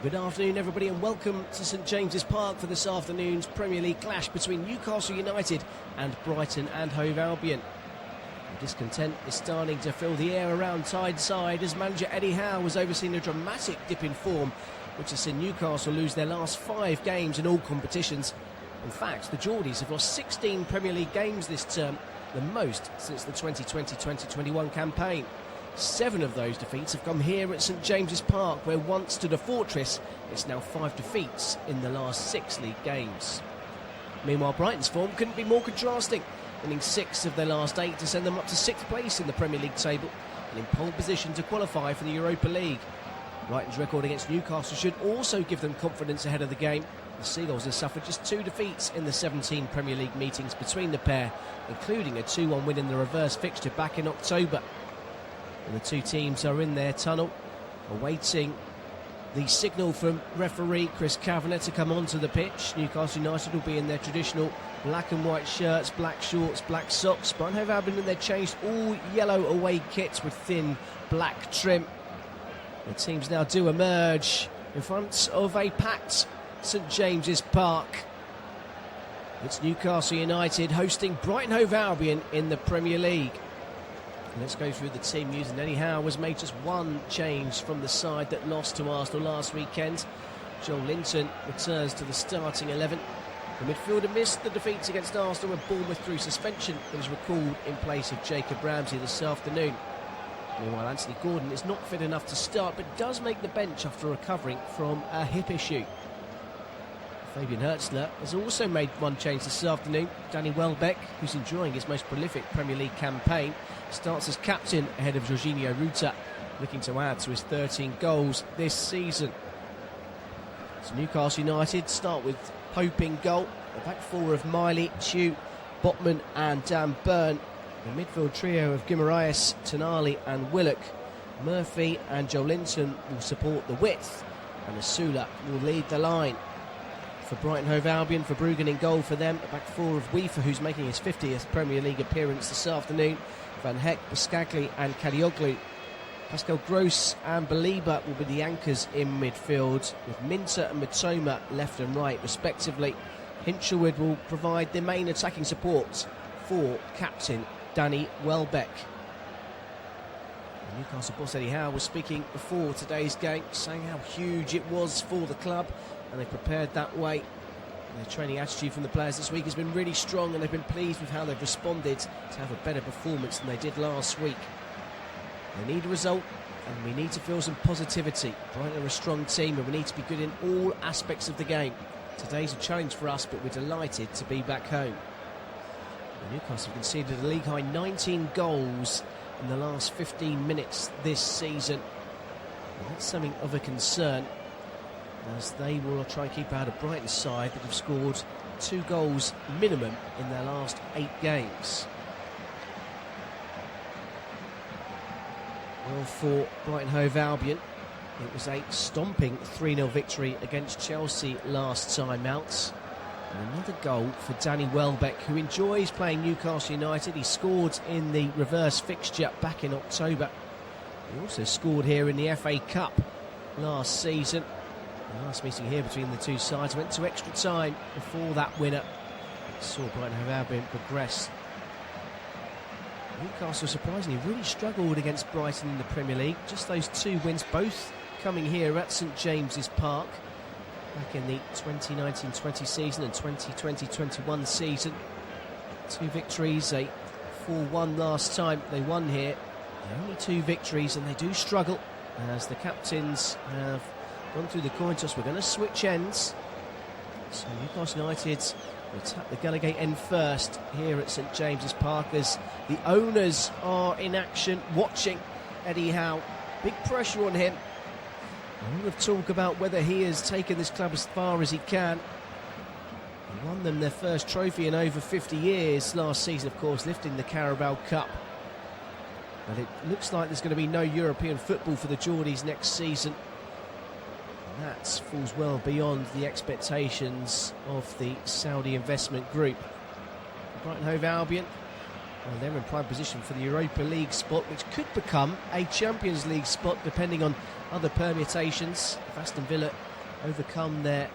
Good afternoon, everybody, and welcome to St James's Park for this afternoon's Premier League clash between Newcastle United and Brighton and Hove Albion. Discontent is starting to fill the air around Tyneside as manager Eddie Howe has overseen a dramatic dip in form, which has seen Newcastle lose their last 5 games in all competitions. In fact, the Geordies have lost 16 Premier League games this term, the most since the 2020-2021 campaign. 7 of those defeats have come here at St James's Park, where once stood a fortress. It's now 5 defeats in the last 6 league games. Meanwhile, Brighton's form couldn't be more contrasting, winning 6 of their last 8 to send them up to 6th place in the Premier League table and in pole position to qualify for the Europa League. Brighton's record against Newcastle should also give them confidence ahead of the game. The Seagulls have suffered just 2 defeats in the 17 Premier League meetings between the pair, including a 2-1 win in the reverse fixture back in October. And the two teams are in their tunnel, awaiting the signal from referee Chris Kavanagh to come onto the pitch. Newcastle United will be in their traditional black and white shirts, black shorts, black socks. Brighton Hove Albion in their changed all yellow away kits with thin black trim. The teams now do emerge in front of a packed St James's Park. It's Newcastle United hosting Brighton Hove Albion in the Premier League. Let's go through the team news. And Eddie Howe has made just 1 change from the side that lost to Arsenal last weekend. Joel Linton returns to the starting 11. The midfielder missed the defeats against Arsenal and Bournemouth through suspension, but is recalled in place of Jacob Ramsey this afternoon. Meanwhile, Anthony Gordon is not fit enough to start, but does make the bench after recovering from a hip issue. Fabian Hertzler has also made 1 change this afternoon. Danny Welbeck, who's enjoying his most prolific Premier League campaign, starts as captain ahead of Jorginho Ruta, looking to add to his 13 goals this season. So Newcastle United start with Pope in goal, the back 4 of Miley, Chew, Botman and Dan Burn, the midfield trio of Guimaraes, Tonali and Willock. Murphy and Joelinton will support the width, and Asula will lead the line. For Brighton Hove Albion, for Bruggen in goal for them, a back 4 of Weaver, who's making his 50th Premier League appearance this afternoon. Van Heck, Biscagli and Kadioglu. Pascal Gross and Baliba will be the anchors in midfield, with Minter and Mitoma left and right respectively. Hinchelwood will provide the main attacking support for captain Danny Welbeck. The Newcastle boss Eddie Howe was speaking before today's game, saying how huge it was for the club, and they prepared that way. The training attitude from the players this week has been really strong, and they've been pleased with how they've responded to have a better performance than they did last week. They need a result, and we need to feel some positivity. Brighton are a strong team, and we need to be good in all aspects of the game. Today's a challenge for us, but we're delighted to be back home. Newcastle have conceded a league-high 19 goals in the last 15 minutes this season. And that's something of a concern, as they will try and keep out of Brighton's side that have scored 2 goals minimum in their last 8 games. Well, for Brighton Hove Albion, it was a stomping 3-0 victory against Chelsea last time out. And another goal for Danny Welbeck, who enjoys playing Newcastle United. He scored in the reverse fixture back in October. He also scored here in the FA Cup last season. The last meeting here between the two sides went to extra time before that winner. It saw Brighton Hove Albion progress. Newcastle surprisingly really struggled against Brighton in the Premier League. Just those 2 wins, both coming here at St James's Park back in the 2019-20 season and 2020-21 season. 2 victories, a 4-1 last time they won here. They're only 2 victories, and they do struggle as the captains have gone through the coin toss. We're going to switch ends. So Newcastle United will tap the Gallowgate end first here at St James's Park, as the owners are in action watching Eddie Howe. Big pressure on him. A lot of talk about whether he has taken this club as far as he can. He won them their first trophy in over 50 years last season, of course, lifting the Carabao Cup. But it looks like there's going to be no European football for the Geordies next season. And that falls well beyond the expectations of the Saudi investment group. Brighton Hove Albion Well, they're in prime position for the Europa League spot, which could become a Champions League spot depending on other permutations. If Aston Villa overcome their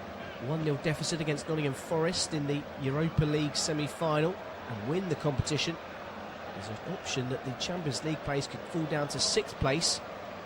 1-0 deficit against Nottingham Forest in the Europa League semi-final and win the competition, there's an option that the Champions League place could fall down to 6th place.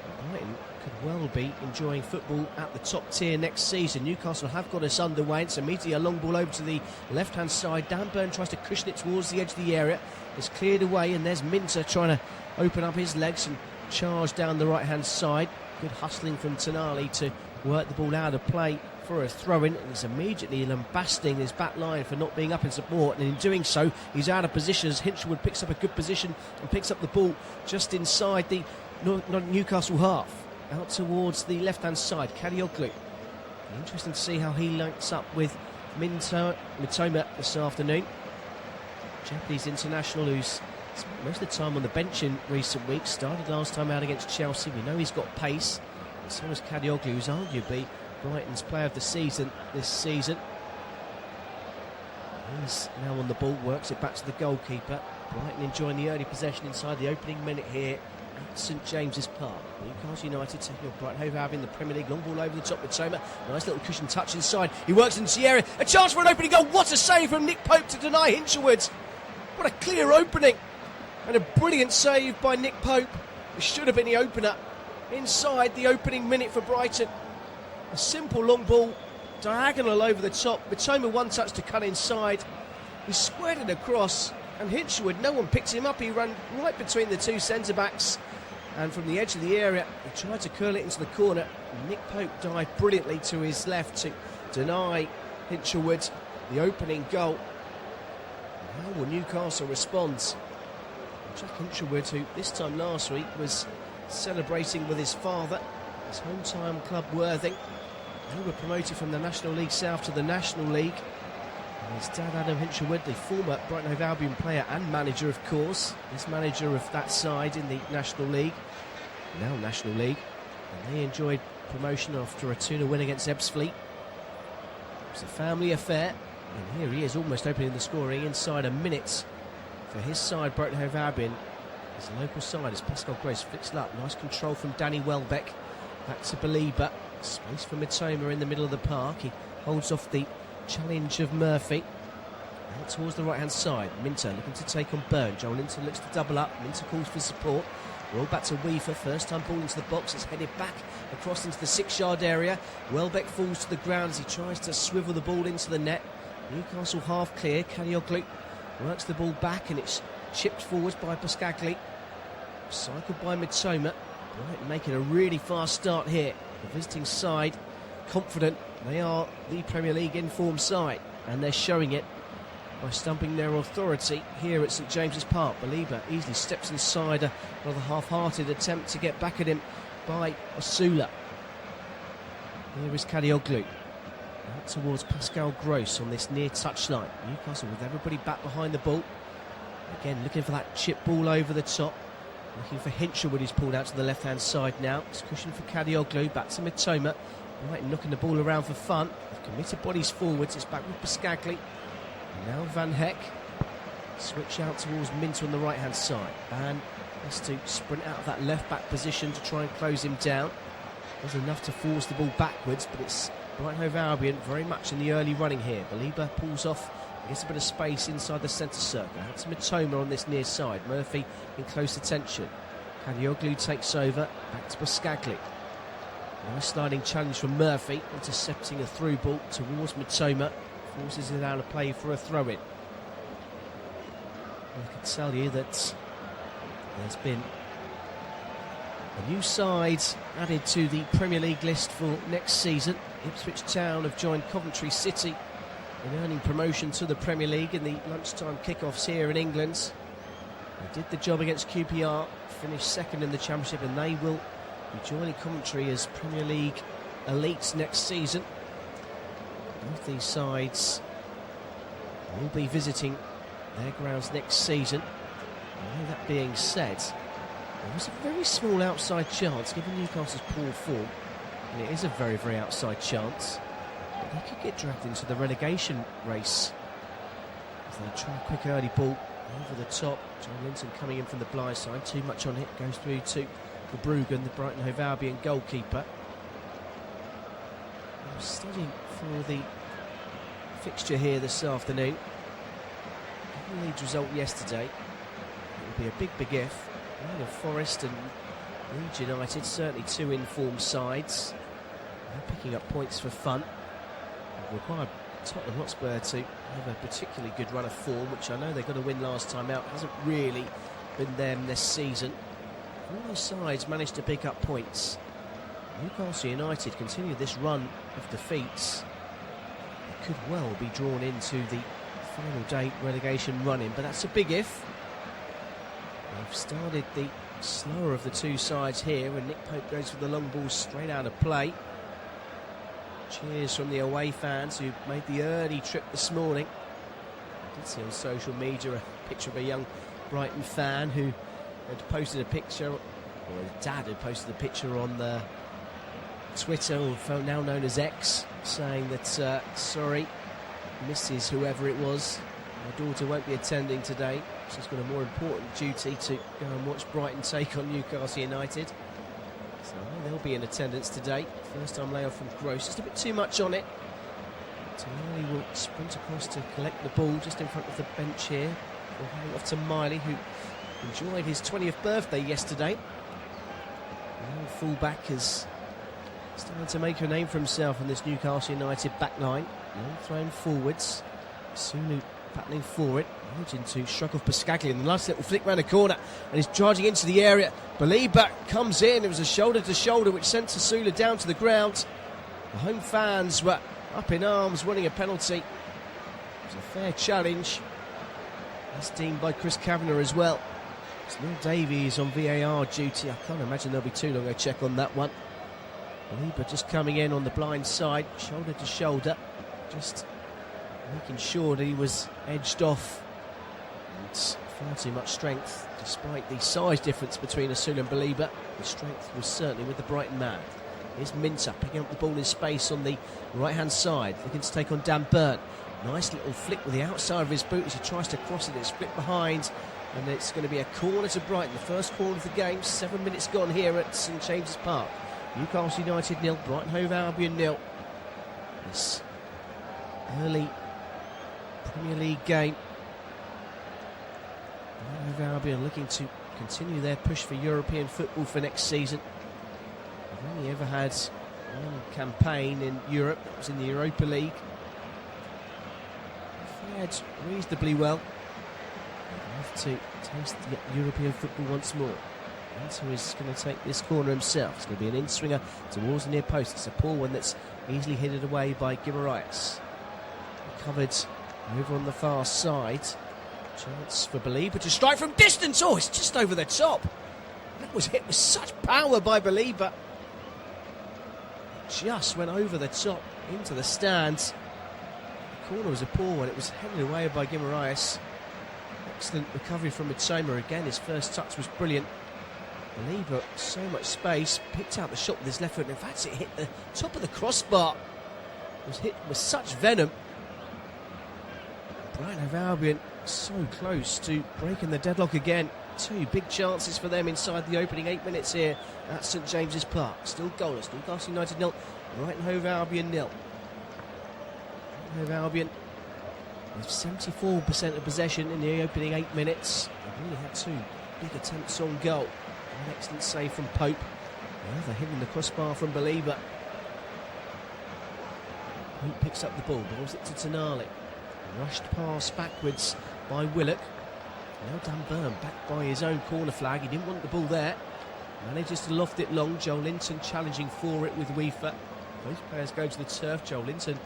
And Brighton could well be enjoying football at the top tier next season. Newcastle have got us underway. It's immediately a long ball over to the left-hand side. Dan Burn tries to cushion it towards the edge of the area. It's cleared away, and there's Minter trying to open up his legs and charge down the right-hand side. Good hustling from Tonali to work the ball out of play for a throw-in, and he's immediately lambasting his back line for not being up in support, and in doing so he's out of position as Hinchelwood picks up a good position and picks up the ball just inside the Newcastle half, out towards the left-hand side. Kadioglu. Interesting to see how he links up with Mitoma this afternoon. Japanese international who's spent most of the time on the bench in recent weeks. Started last time out against Chelsea. We know he's got pace. And so is Kadioglu, who's arguably Brighton's player of the season this season. He's now on the ball, works it back to the goalkeeper. Brighton enjoying the early possession inside the opening minute here at St James's Park. Newcastle United taking on Brighton Hove Albion in the Premier League. Long ball over the top with Toma. Nice little cushion touch inside. He works into the area. A chance for an opening goal. What a save from Nick Pope to deny Hinchelwood. What a clear opening. And a brilliant save by Nick Pope. It should have been the opener inside the opening minute for Brighton. A simple long ball, diagonal over the top. Mitoma one touch to cut inside. He squared it across, and Hinchelwood, no one picked him up. He ran right between the two centre-backs, and from the edge of the area, he tried to curl it into the corner. Nick Pope dived brilliantly to his left to deny Hinchelwood the opening goal. And how will Newcastle respond? Jack Hinchelwood, who this time last week was celebrating with his father, his home-time club Worthing. They were promoted from the National League South to the National League. And his dad, Adam Hinchelwood, the former Brighton Hove Albion player and manager, of course, is manager of that side in the National League, now National League. And they enjoyed promotion after a 2-0 win against Ebbsfleet. It was a family affair, and here he is almost opening the scoring inside a minute for his side, Brighton Hove Albion. His local side as Pascal Gross flicks it up. Nice control from Danny Welbeck. Back to Belieber. Space for Mitoma in the middle of the park. He holds off the challenge of Murphy. Out towards the right-hand side. Minter looking to take on Byrne. Joel Linton looks to double up. Minter calls for support. Roll back to Weaver. First time ball into the box. It's headed back across into the 6-yard area. Welbeck falls to the ground as he tries to swivel the ball into the net. Newcastle half clear. Kadioglu works the ball back, and it's chipped forwards by Pascagli. Cycled by Mitoma. Brighton making a really fast start here. The visiting side confident. They are the Premier League in-form side, and they're showing it by stumping their authority here at St James's Park. Belieber easily steps inside a rather half-hearted attempt to get back at him by Osula. Here is Kadioglu. Out towards Pascal Gross on this near touchline. Newcastle with everybody back behind the ball. Again, looking for that chip ball over the top. Looking for Hinchelwood, who's pulled out to the left-hand side now. It's cushion for Kadioglu, back to Mitoma. Brighton knocking the ball around for fun. They've committed bodies forwards. It's back with Pascagli. And now Van Heck. Switch out towards Minter on the right-hand side. Van has to sprint out of that left-back position to try and close him down. There's enough to force the ball backwards, but it's Brighton Hove Albion very much in the early running here. Belieber pulls off. Gets a bit of space inside the centre circle. Out to Mitoma on this near side. Murphy in close attention. Kadioglu takes over. Back to Pascagli. Nice sliding challenge from Murphy. Intercepting a through ball towards Mitoma. Forces it out of play for a throw-in. I can tell you that there's been a new side added to the Premier League list for next season. Ipswich Town have joined Coventry City in earning promotion to the Premier League in the lunchtime kickoffs here in England. They did the job against QPR, finished second in the Championship, and they will be joining Coventry as Premier League elites next season. Both these sides will be visiting their grounds next season. And that being said, there was a very small outside chance, given Newcastle's poor form, and it is a very, very outside chance, they could get dragged into the relegation race. If they try a quick early ball over the top. John Linton coming in from the blind side. Too much on it. Goes through to Verbruggen, the Brighton Hove Albion goalkeeper. I'm studying for the fixture here this afternoon. The Leeds result yesterday. It will be a big if. Forest and Leeds United, certainly two informed sides. They're picking up points for fun. It required Tottenham Hotspur to have a particularly good run of form, which I know they got a win last time out. Hasn't really been them this season. All those sides managed to pick up points. Newcastle United continue this run of defeats. It could well be drawn into the final day relegation run-in, but that's a big if. They've started the slower of the two sides here, and Nick Pope goes for the long ball straight out of play. Cheers from the away fans who made the early trip this morning. I did see on social media a picture of a young Brighton fan who had posted a picture, or his dad had posted a picture on the Twitter, or now known as X, saying that sorry, Mrs. whoever it was, my daughter won't be attending today. She's got a more important duty to go and watch Brighton take on Newcastle United. So they'll be in attendance today. First time layoff from Gross. Just a bit too much on it. Tonali will sprint across to collect the ball just in front of the bench here. We'll hand it off to Miley, who enjoyed his 20th birthday yesterday. The old full-back is starting to make a name for himself in this Newcastle United back line. Long thrown forwards. Sunu battling for it. Managing to shrug off Pascaglia, and the last little flick round the corner, and he's charging into the area. Belieber comes in. It was a shoulder to shoulder which sent Sasula down to the ground. The home fans were up in arms, wanting a penalty. It was a fair challenge, as deemed by Chris Kavanagh as well. It's Neil Davies on VAR duty. I can't imagine there'll be too long a check on that one. Belieber just coming in on the blind side, shoulder to shoulder, just making sure that he was edged off. It's far too much strength, despite the size difference between Asul and Belieber. The strength was certainly with the Brighton man. Here's Minter picking up the ball in space on the right-hand side, looking to take on Dan Burn. Nice little flick with the outside of his boot as he tries to cross it. It's split behind, and it's going to be a corner to Brighton. The first corner of the game. 7 minutes gone here at St James's Park. Newcastle United 0, Brighton Hove Albion 0. This early Premier League game. Hove Albion looking to continue their push for European football for next season. They've only ever had one campaign in Europe, that was in the Europa League. Fared reasonably well. They have to taste the European football once more. Minter is going to take this corner himself. It's going to be an in-swinger towards the near post. It's a poor one that's easily headed away by Guimaraes. Covered over on the far side. Chance for Belieber to strike from distance. Oh, it's just over the top. That was hit with such power by Belieber. Just went over the top into the stands. The corner was a poor one. It was headed away by Guimaraes. Excellent recovery from Mitoma again. His first touch was brilliant. Belieber, so much space, picked out the shot with his left foot. In fact, it hit the top of the crossbar. It was hit with such venom. Brighton Hove Albion so close to breaking the deadlock again. Two big chances for them inside the opening 8 minutes here at St James's Park. Still goalless. Newcastle United 0, Brighton Hove Albion 0. Hove Albion with 74% of possession in the opening 8 minutes. They've only had two big attempts on goal. An excellent save from Pope. The other hitting the crossbar from Belieber. Pope picks up the ball, balls it to Tonali. Rushed pass backwards by Willock. Now Dan Burn back by his own corner flag. He didn't want the ball there. Manages to loft it long. Joel Linton challenging for it with Weaver. Both players go to the turf. Joel Linton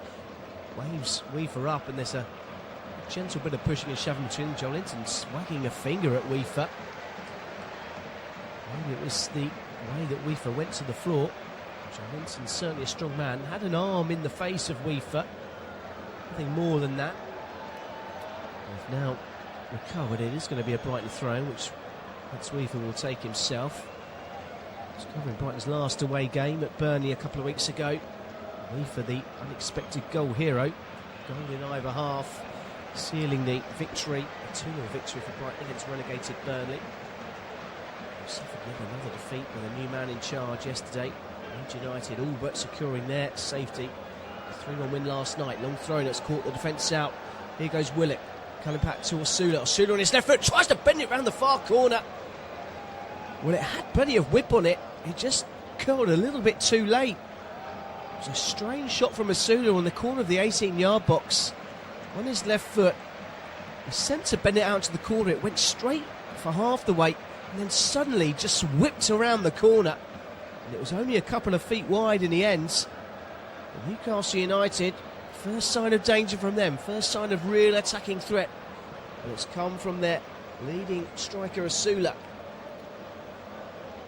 waves Weaver up, and there's a gentle bit of pushing and shoving between. Joel Linton wagging a finger at Weaver. Maybe it was the way that Weaver went to the floor. Joel Linton's certainly a strong man. Had an arm in the face of Weaver. Nothing more than that. They've now recovered. It is going to be a Brighton throw, which Mats Weaver will take himself. He's covering Brighton's last away game at Burnley a couple of weeks ago. Weaver, the unexpected goal hero. Goal in either half. sealing the victory, a 2-0 victory for Brighton against relegated Burnley. Who suffered yet another defeat with a new man in charge yesterday. Leeds United all but securing their safety. A 3-1 win last night. Long throw that's caught the defence out. Here goes Willock. Coming back to Osula. Osula on his left foot. Tries to bend it round the far corner. Well, it had plenty of whip on it. It just curled a little bit too late. It was a strange shot from Osula on the corner of the 18-yard box. On his left foot. He sent to bend it out to the corner. It went straight for half the weight. And then suddenly just whipped around the corner. And it was only a couple of feet wide in the end. Newcastle United, first sign of danger from them, first sign of real attacking threat, and it's come from their leading striker Osula,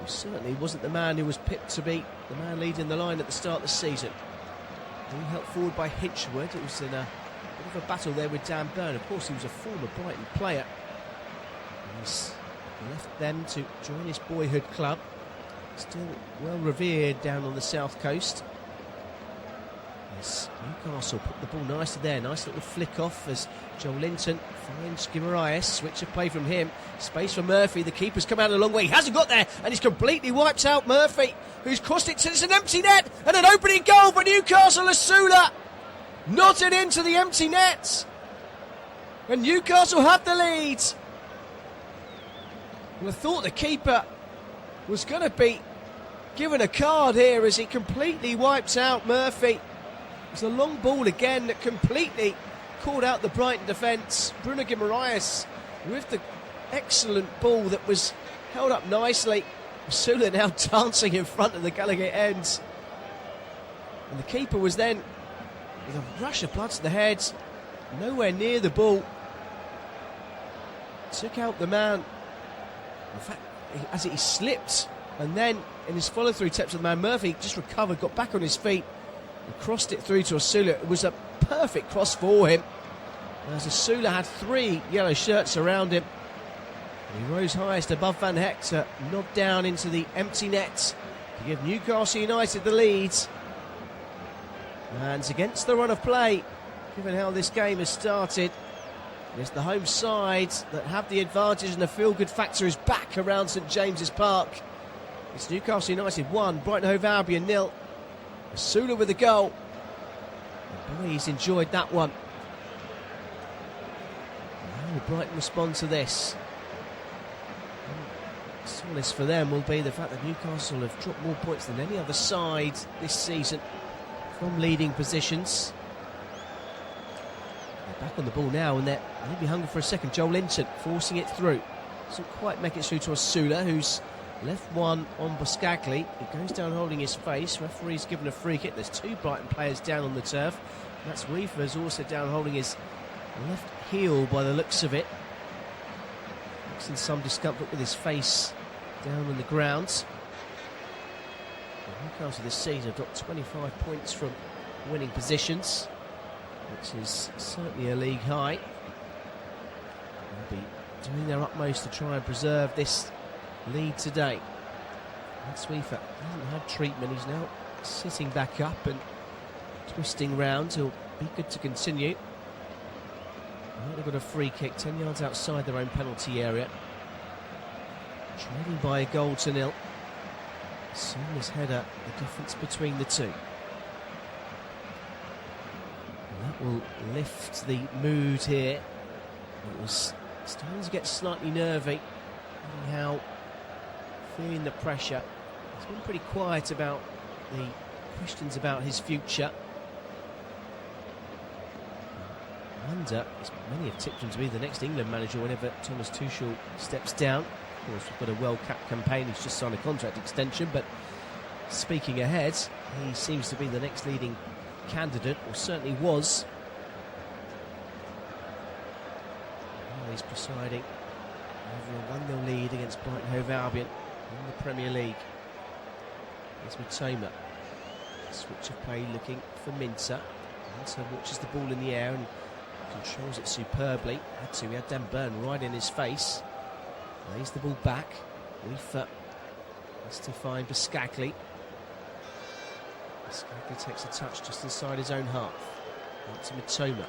who certainly wasn't the man who was picked to be the man leading the line at the start of the season. Being helped forward by Hinchwood. It was in a bit of a battle there with Dan Burn. Of course, he was a former Brighton player. He's left them to join his boyhood club, still well revered down on the south coast. Newcastle put the ball nicely there. Nice little flick off as Joel Linton finds Guimaraes. Switch of play from him. Space for Murphy. The keeper's come out a long way. He hasn't got there, and he's completely wiped out Murphy, who's crossed it to it's an empty net and an opening goal for Newcastle. Osula knotted into the empty net, and Newcastle have the lead. Well, I thought the keeper was going to be given a card here as he completely wipes out Murphy. It's a long ball again that completely caught out the Brighton defence. Bruno Guimaraes with the excellent ball that was held up nicely. Osula now dancing in front of the Gallowgate end. And the keeper was then, with a rush of blood to the head, nowhere near the ball. Took out the man. In fact, as he slipped, and then in his follow-through steps to the man, Murphy just recovered, got back on his feet, and crossed it through to Osula. It was a perfect cross for him, as Osula had 3 yellow shirts around him. And he rose highest above Van Hector, nod down into the empty net to give Newcastle United the lead. And it's against the run of play, given how this game has started. It's the home side that have the advantage, and the feel-good factor is back around St James's Park. It's Newcastle United 1, Brighton Hove Albion 0. Osula with a goal. And boy, he's enjoyed that one. How will Brighton respond to this? Solace for them will be the fact that Newcastle have dropped more points than any other side this season from leading positions. They're back on the ball now, and they're maybe hungry for a second. Joel Linton forcing it through. Doesn't quite make it through to Osula, who's left one on Buscagli. He goes down holding his face. Referee's given a free kick. There's 2 Brighton players down on the turf. That's Weaver's also down holding his left heel by the looks of it. Looks in some discomfort with his face down on the ground. Newcastle this season have got 25 points from winning positions, which is certainly a league high. They'll be doing their utmost to try and preserve this lead today. And Sweefer hasn't had treatment. He's now sitting back up and twisting round. He'll be good to continue. They've got a free kick 10 yards outside their own penalty area. Trailing by a goal to 0. Seamless header, the difference between the two. And that will lift the mood here. It was starting to get slightly nervy. Anyhow, feeling the pressure. He's been pretty quiet about the questions about his future. I wonder, as many have tipped him to be the next England manager whenever Thomas Tuchel steps down. Of course, we've got a World Cup campaign. He's just signed a contract extension, but speaking ahead, he seems to be the next leading candidate, or certainly was. Well, he's presiding over a 1-0 lead against Brighton Hove Albion in the Premier League. Here's Matoma. Switch of play looking for Minter. Minter watches the ball in the air and controls it superbly. He had Dan Burn right in his face. Lays the ball back. Weaver has to find Buscagli. Buscagli takes a touch just inside his own half. Out to Matoma.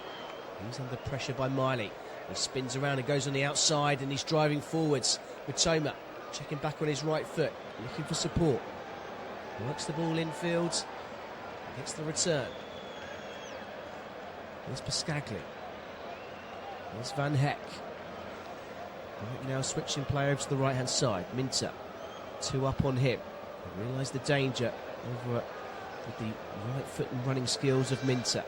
He's under pressure by Miley. He spins around and goes on the outside, and he's driving forwards. Matoma checking back on his right foot, looking for support. Works the ball infield. Gets the return. Here's Pascagli. Here's Van Heck. Right now switching play over to the right hand side. Minter. 2 up on him. They realise the danger over with the right foot and running skills of Minter,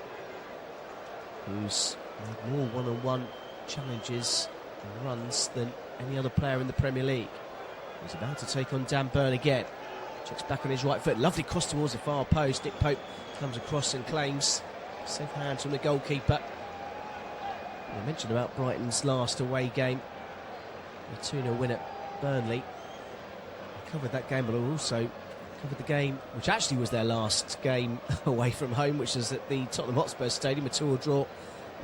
who's made more one-on-one challenges and runs than any other player in the Premier League. He's about to take on Dan Burn again. Checks back on his right foot. Lovely cross towards the far post. Nick Pope comes across and claims safe hands from the goalkeeper. I mentioned about Brighton's last away game, the 2-0 win at Burnley. I covered that game, but I also covered the game which actually was their last game away from home, which was at the Tottenham Hotspur Stadium, a 2-2 draw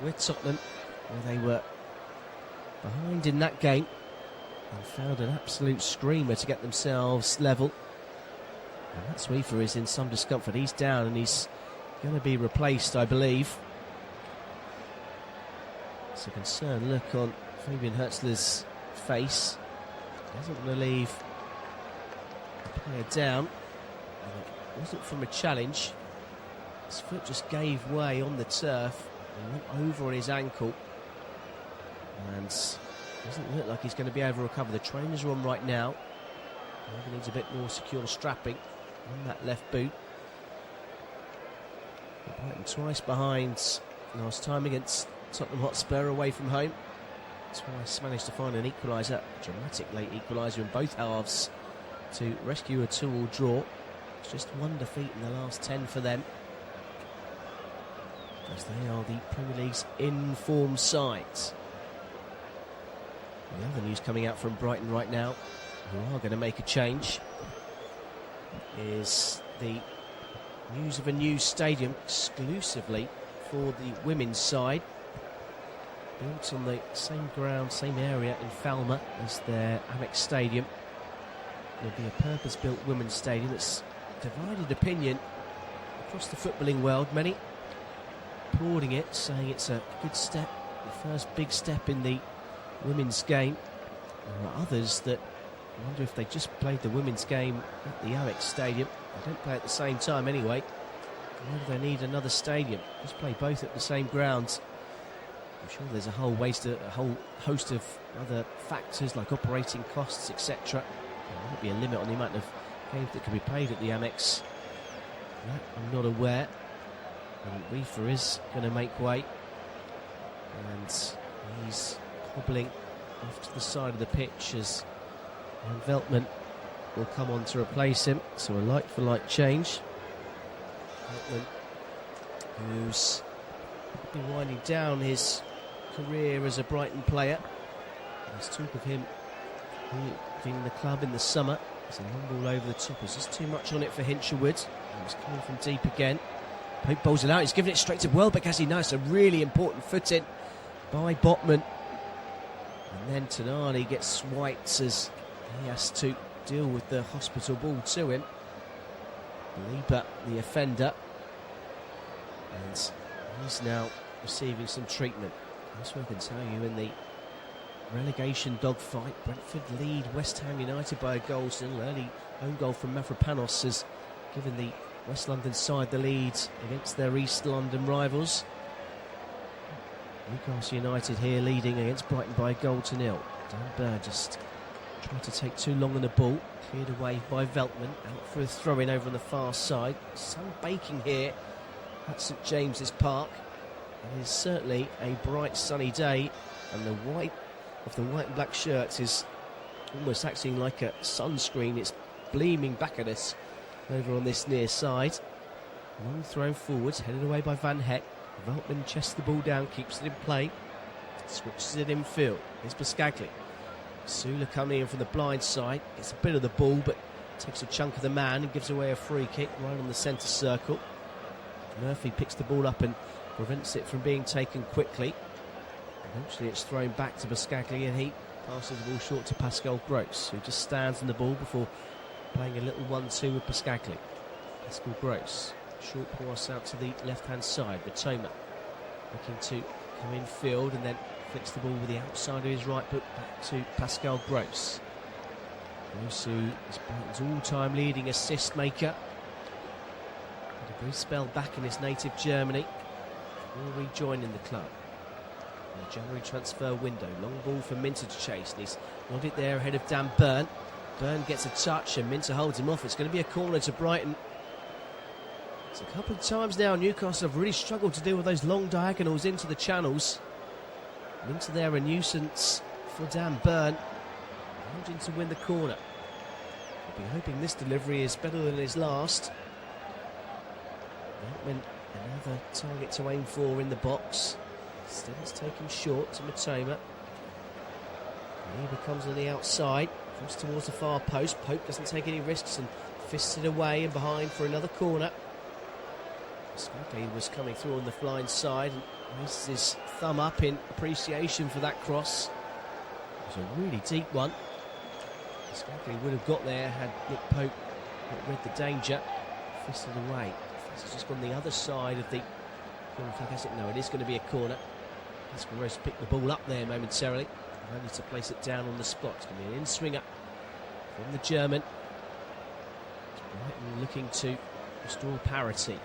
with Tottenham, where they were behind in that game and found an absolute screamer to get themselves level. And that's Weaver is in some discomfort. He's down and he's going to be replaced, I believe. It's a concerned look on Fabian Hertzler's face. He doesn't want to leave the player down. And it wasn't from a challenge. His foot just gave way on the turf. He went over on his ankle. And doesn't look like he's going to be able to recover. The trainers are on right now. Maybe needs a bit more secure strapping on that left boot. Brighton twice behind last time against Tottenham Hotspur away from home. Twice managed to find an equaliser, dramatic late equaliser in both halves to rescue a 2-2 draw. It's just one defeat in the last 10 for them, as they are the Premier League's in-form sides. The other news coming out from Brighton right now, who are going to make a change, is the news of a new stadium exclusively for the women's side, built on the same ground, same area in Falmer as their Amex Stadium. It'll be a purpose-built women's stadium that's divided opinion across the footballing world. Many applauding it, saying it's a good step, the first big step in the women's game. There are others that wonder if they just played the women's game at the Amex Stadium. They don't play at the same time anyway. Why do they need another stadium? Just play both at the same grounds. I'm sure there's a whole host of other factors like operating costs, etc. There might be a limit on the amount of games that can be played at the Amex. That I'm not aware. And Weaver is going to make way, and he's hobbling off to the side of the pitch as Veltman will come on to replace him. So a like-for-like change. Veltman, who's been winding down his career as a Brighton player. There's talk of him leaving the club in the summer. There's a long ball over the top. Is just too much on it for Hinshelwood? He's coming from deep again. Pope bowls it out. He's giving it straight to Welbeck, as he knows. A really important foot in by Botman. And then Tanani gets swiped as he has to deal with the hospital ball to him. Lieber, the offender. And he's now receiving some treatment. That's what I can tell you in the relegation dogfight. Brentford lead West Ham United by a goal. Still early own goal from Mavropanos has given the West London side the lead against their East London rivals. Newcastle United here leading against Brighton by a goal to nil. Dan Burn just tried to take too long on the ball. Cleared away by Veltman. Out for a throw-in over on the far side. Sun baking here at St James's Park. It is certainly a bright sunny day, and the white of the white and black shirts is almost acting like a sunscreen. It's gleaming back at us over on this near side. Long throw forwards, headed away by Van Heck. Veltman chests the ball down, keeps it in play, switches it in field. Here's Pascagli. Sula coming in from the blind side, gets a bit of the ball but takes a chunk of the man and gives away a free kick right on the centre circle. Murphy picks the ball up and prevents it from being taken quickly. Eventually it's thrown back to Pascagli, and he passes the ball short to Pascal Gross, who just stands on the ball before playing a little 1-2 with Pascagli. Pascal Gross, short pass out to the left hand side. Matoma looking to come in field and then flicks the ball with the outside of his right foot back to Pascal Gross. Gross, who is Brighton's all-time leading assist maker. Had a brief spell back in his native Germany before rejoining the club. In the January transfer window, long ball for Minter to chase, and he's nodded there ahead of Dan Burn. Burn gets a touch and Minter holds him off. It's going to be a corner to Brighton. It's a couple of times now Newcastle have really struggled to deal with those long diagonals into the channels. Minter there, a nuisance for Dan Burn, managing to win the corner. We'll be hoping this delivery is better than his last. Veltman, another target to aim for in the box. Instead it's taken short to Matoma. He comes on the outside, cross towards the far post. Pope doesn't take any risks and fists it away and behind for another corner. Skagay was coming through on the flying side and raises his thumb up in appreciation for that cross. It was a really deep one. Skagay would have got there had Nick Pope not read the danger. Fisted away. It's just on the other side of the corner flag, has it? No, it is going to be a corner. Rose picked the ball up there momentarily, only to place it down on the spot. It's going to be an in-swinger from the German. Brighton looking to restore parity.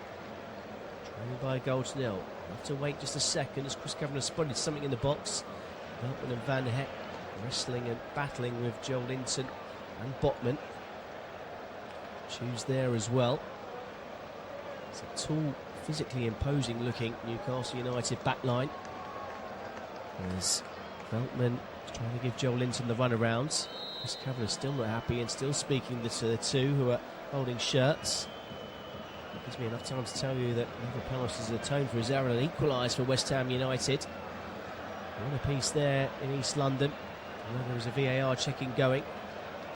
Trailing by a goal to nil. We'll have to wait just a second as Chris Kavanagh spotted something in the box. Veltman and Van Heck wrestling and battling with Joel Linton and Botman. Choose there as well. It's a tall, physically imposing looking Newcastle United backline. As Veltman is trying to give Joel Linton the runarounds. Chris Kavanagh still not happy and still speaking to the two who are holding shirts. That gives me enough time to tell you that Mavropanos is atoned for his error and equalised for West Ham United. One apiece there in East London. There was a VAR checking going.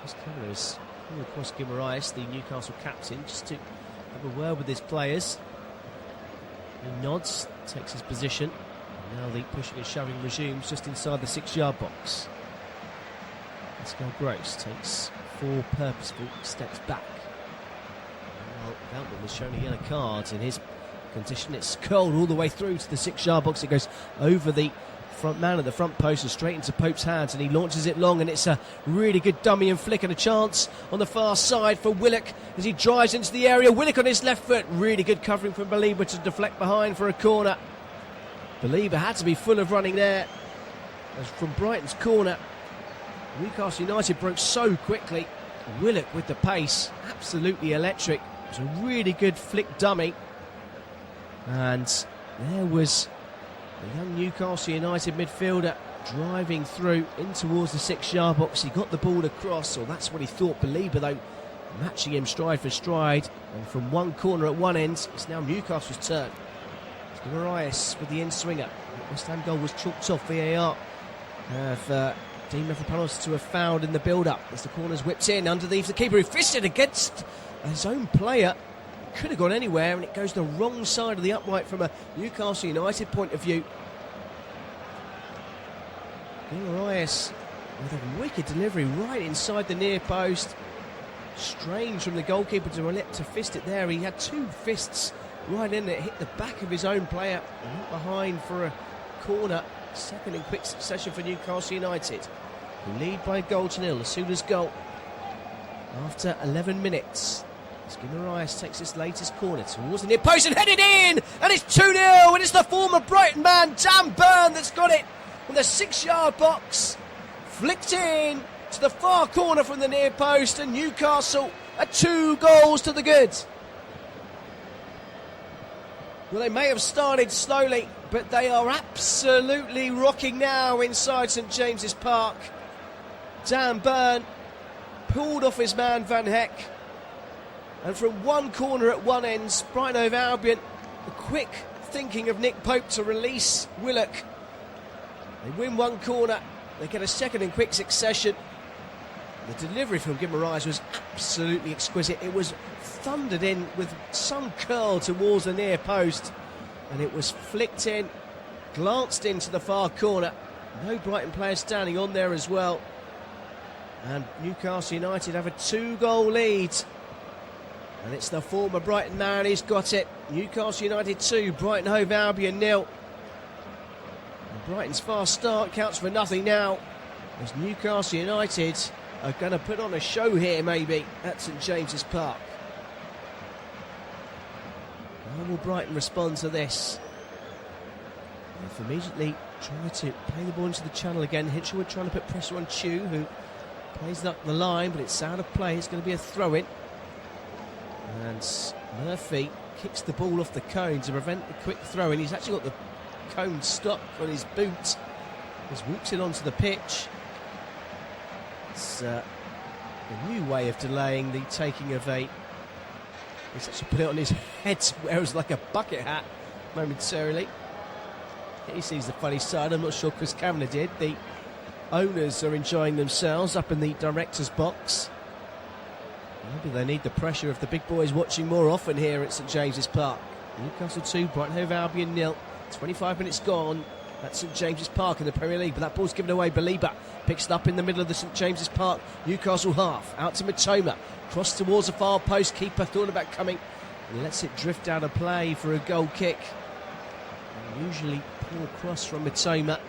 Chris Kavanagh is coming across Guimaraes, the Newcastle captain, just to have a word with his players. He nods, takes his position. Now the pushing and shoving resumes just inside the 6-yard box. Pascal Gross takes 4 purposeful steps back. Well, Veltman was shown a yellow card in his condition. It's curled all the way through to the 6-yard box. It goes over the front man at the front post and straight into Pope's hands, and he launches it long, and it's a really good dummy and flick, and a chance on the far side for Willock as he drives into the area. Willock on his left foot, really good covering from Belieber to deflect behind for a corner. Belieber had to be full of running there. As from Brighton's corner, Newcastle United broke so quickly. Willock with the pace, absolutely electric. It was a really good flick dummy, and there was the young Newcastle United midfielder driving through in towards the 6-yard box. He got the ball across, or that's what he thought. Belieber, though, matching him stride for stride, and from one corner at one end, it's now Newcastle's turn. Guimaraes with the in-swinger. West Ham goal was chalked off. VAR have deemed Mavropanos to have fouled in the build-up as the corner's whipped in underneath the keeper, who fisted against his own player. Could have gone anywhere, and it goes the wrong side of the upright from a Newcastle United point of view. Guimaraes with a wicked delivery right inside the near post. Strange from the goalkeeper to fist it there. He had 2 fists right in it, hit the back of his own player, and went behind for a corner. Second in quick succession for Newcastle United, who lead by a goal to nil. Asuda's goal after 11 minutes. As Guimaraes takes his latest corner towards the near post and headed in, and it's 2-0, and it's the former Brighton man Dan Burn that's got it from the 6-yard box, flicked in to the far corner from the near post, and Newcastle are 2 goals to the good. Well, they may have started slowly, but they are absolutely rocking now inside St James's Park. Dan Burn pulled off his man Van Heck, and from one corner at one end, Brighton Hove Albion, the quick thinking of Nick Pope to release Willock. They win one corner, they get a second in quick succession. The delivery from Guimaraes was absolutely exquisite. It was thundered in with some curl towards the near post, and it was flicked in, glanced into the far corner. No Brighton players standing on there as well, and Newcastle United have a 2-goal lead, and it's the former Brighton man who's got it. Newcastle United 2, Brighton Hove Albion 0. Brighton's fast start counts for nothing now, as Newcastle United are going to put on a show here maybe at St James's Park. How will Brighton respond to this? They've immediately tried to play the ball into the channel again. Hinchelwood trying to put pressure on Chu, who plays it up the line, but it's out of play. It's going to be a throw-in. And Murphy kicks the ball off the cone to prevent the quick throw-in. He's actually got the cone stuck on his boot. He's walked it onto the pitch. It's a new way of delaying the taking of a... He's actually put it on his head to wear as like a bucket hat momentarily. He sees the funny side. I'm not sure Chris Kavanagh did. The owners are enjoying themselves up in the director's box. Maybe they need the pressure of the big boys watching more often here at St James's Park. Newcastle 2, Brighton Hove Albion 0. 25 minutes gone at St James's Park in the Premier League, but that ball's given away. Belieber picks it up in the middle of the St James's Park Newcastle half. Out to Mitoma. Cross towards the far post. Keeper thought about coming and lets it drift out of play for a goal kick. Usually poor cross from Mitoma.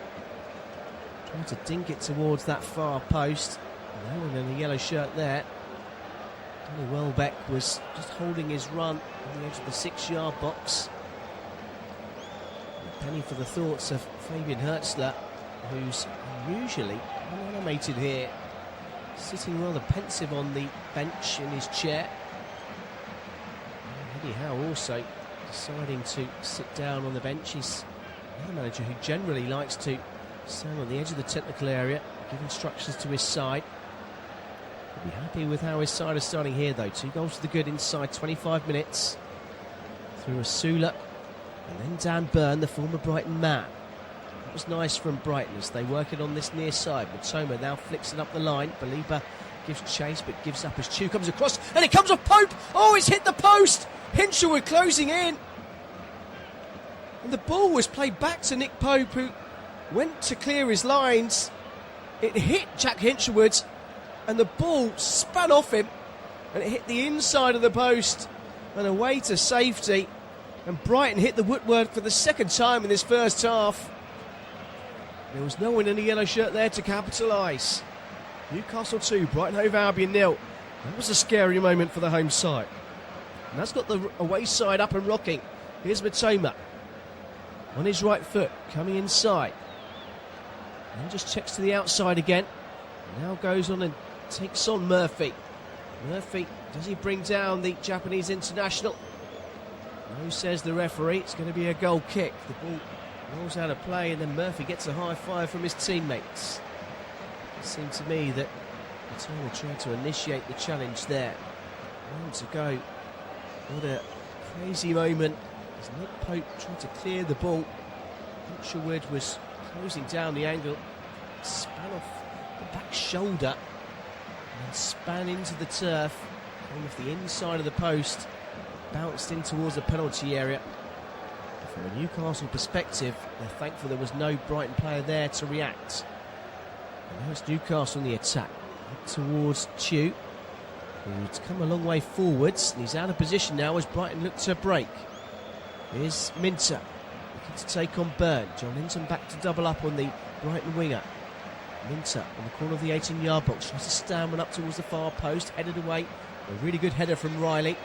Trying to dink it towards that far post. No one in a yellow shirt there. Danny Welbeck was just holding his run on the edge of the 6-yard box. A penny for the thoughts of Fabian Hertzler, who's unusually unanimated here, sitting rather pensive on the bench in his chair. Eddie Howe also deciding to sit down on the bench. He's another manager who generally likes to stand on the edge of the technical area, give instructions to his side. He'll be happy with how his side is starting here, though. 2 goals to the good inside 25 minutes through Asula and then Dan Burn, the former Brighton man. That was nice from Brighton as they work it on this near side. Mitoma now flicks it up the line. Belieber gives chase but gives up as Chu comes across, and it comes off Pope. Oh, it's hit the post. Hinchelwood closing in. And the ball was played back to Nick Pope, who went to clear his lines. It hit Jack Hinchelwood, and the ball spun off him, and it hit the inside of the post and away to safety. And Brighton hit the woodwork for the second time in this first half. There was no one in a yellow shirt there to capitalise. Newcastle 2, Brighton Hove Albion 0. That was a scary moment for the home side. And that's got the away side up and rocking. Here's Mitoma on his right foot, coming inside. And just checks to the outside again. Now goes on and takes on Murphy. Murphy, does he bring down the Japanese international? No, says the referee. It's going to be a goal kick. The ball rolls out of play, and then Murphy gets a high five from his teammates. It seemed to me that Mitoma tried to initiate the challenge there. A moment ago, what a crazy moment as Nick Pope tried to clear the ball. Hinchelwood was closing down the angle, span off the back shoulder and span into the turf, came off the inside of the post, bounced in towards the penalty area. From a Newcastle perspective, they're thankful there was no Brighton player there to react. And now it's Newcastle on the attack. Up towards Chu, who's come a long way forwards, and he's out of position now as Brighton look to break. Here's Minter, looking to take on Byrne. John Linton back to double up on the Brighton winger. Minter on the corner of the 18-yard box, tries to stand one up towards the far post, headed away. A really good header from Riley.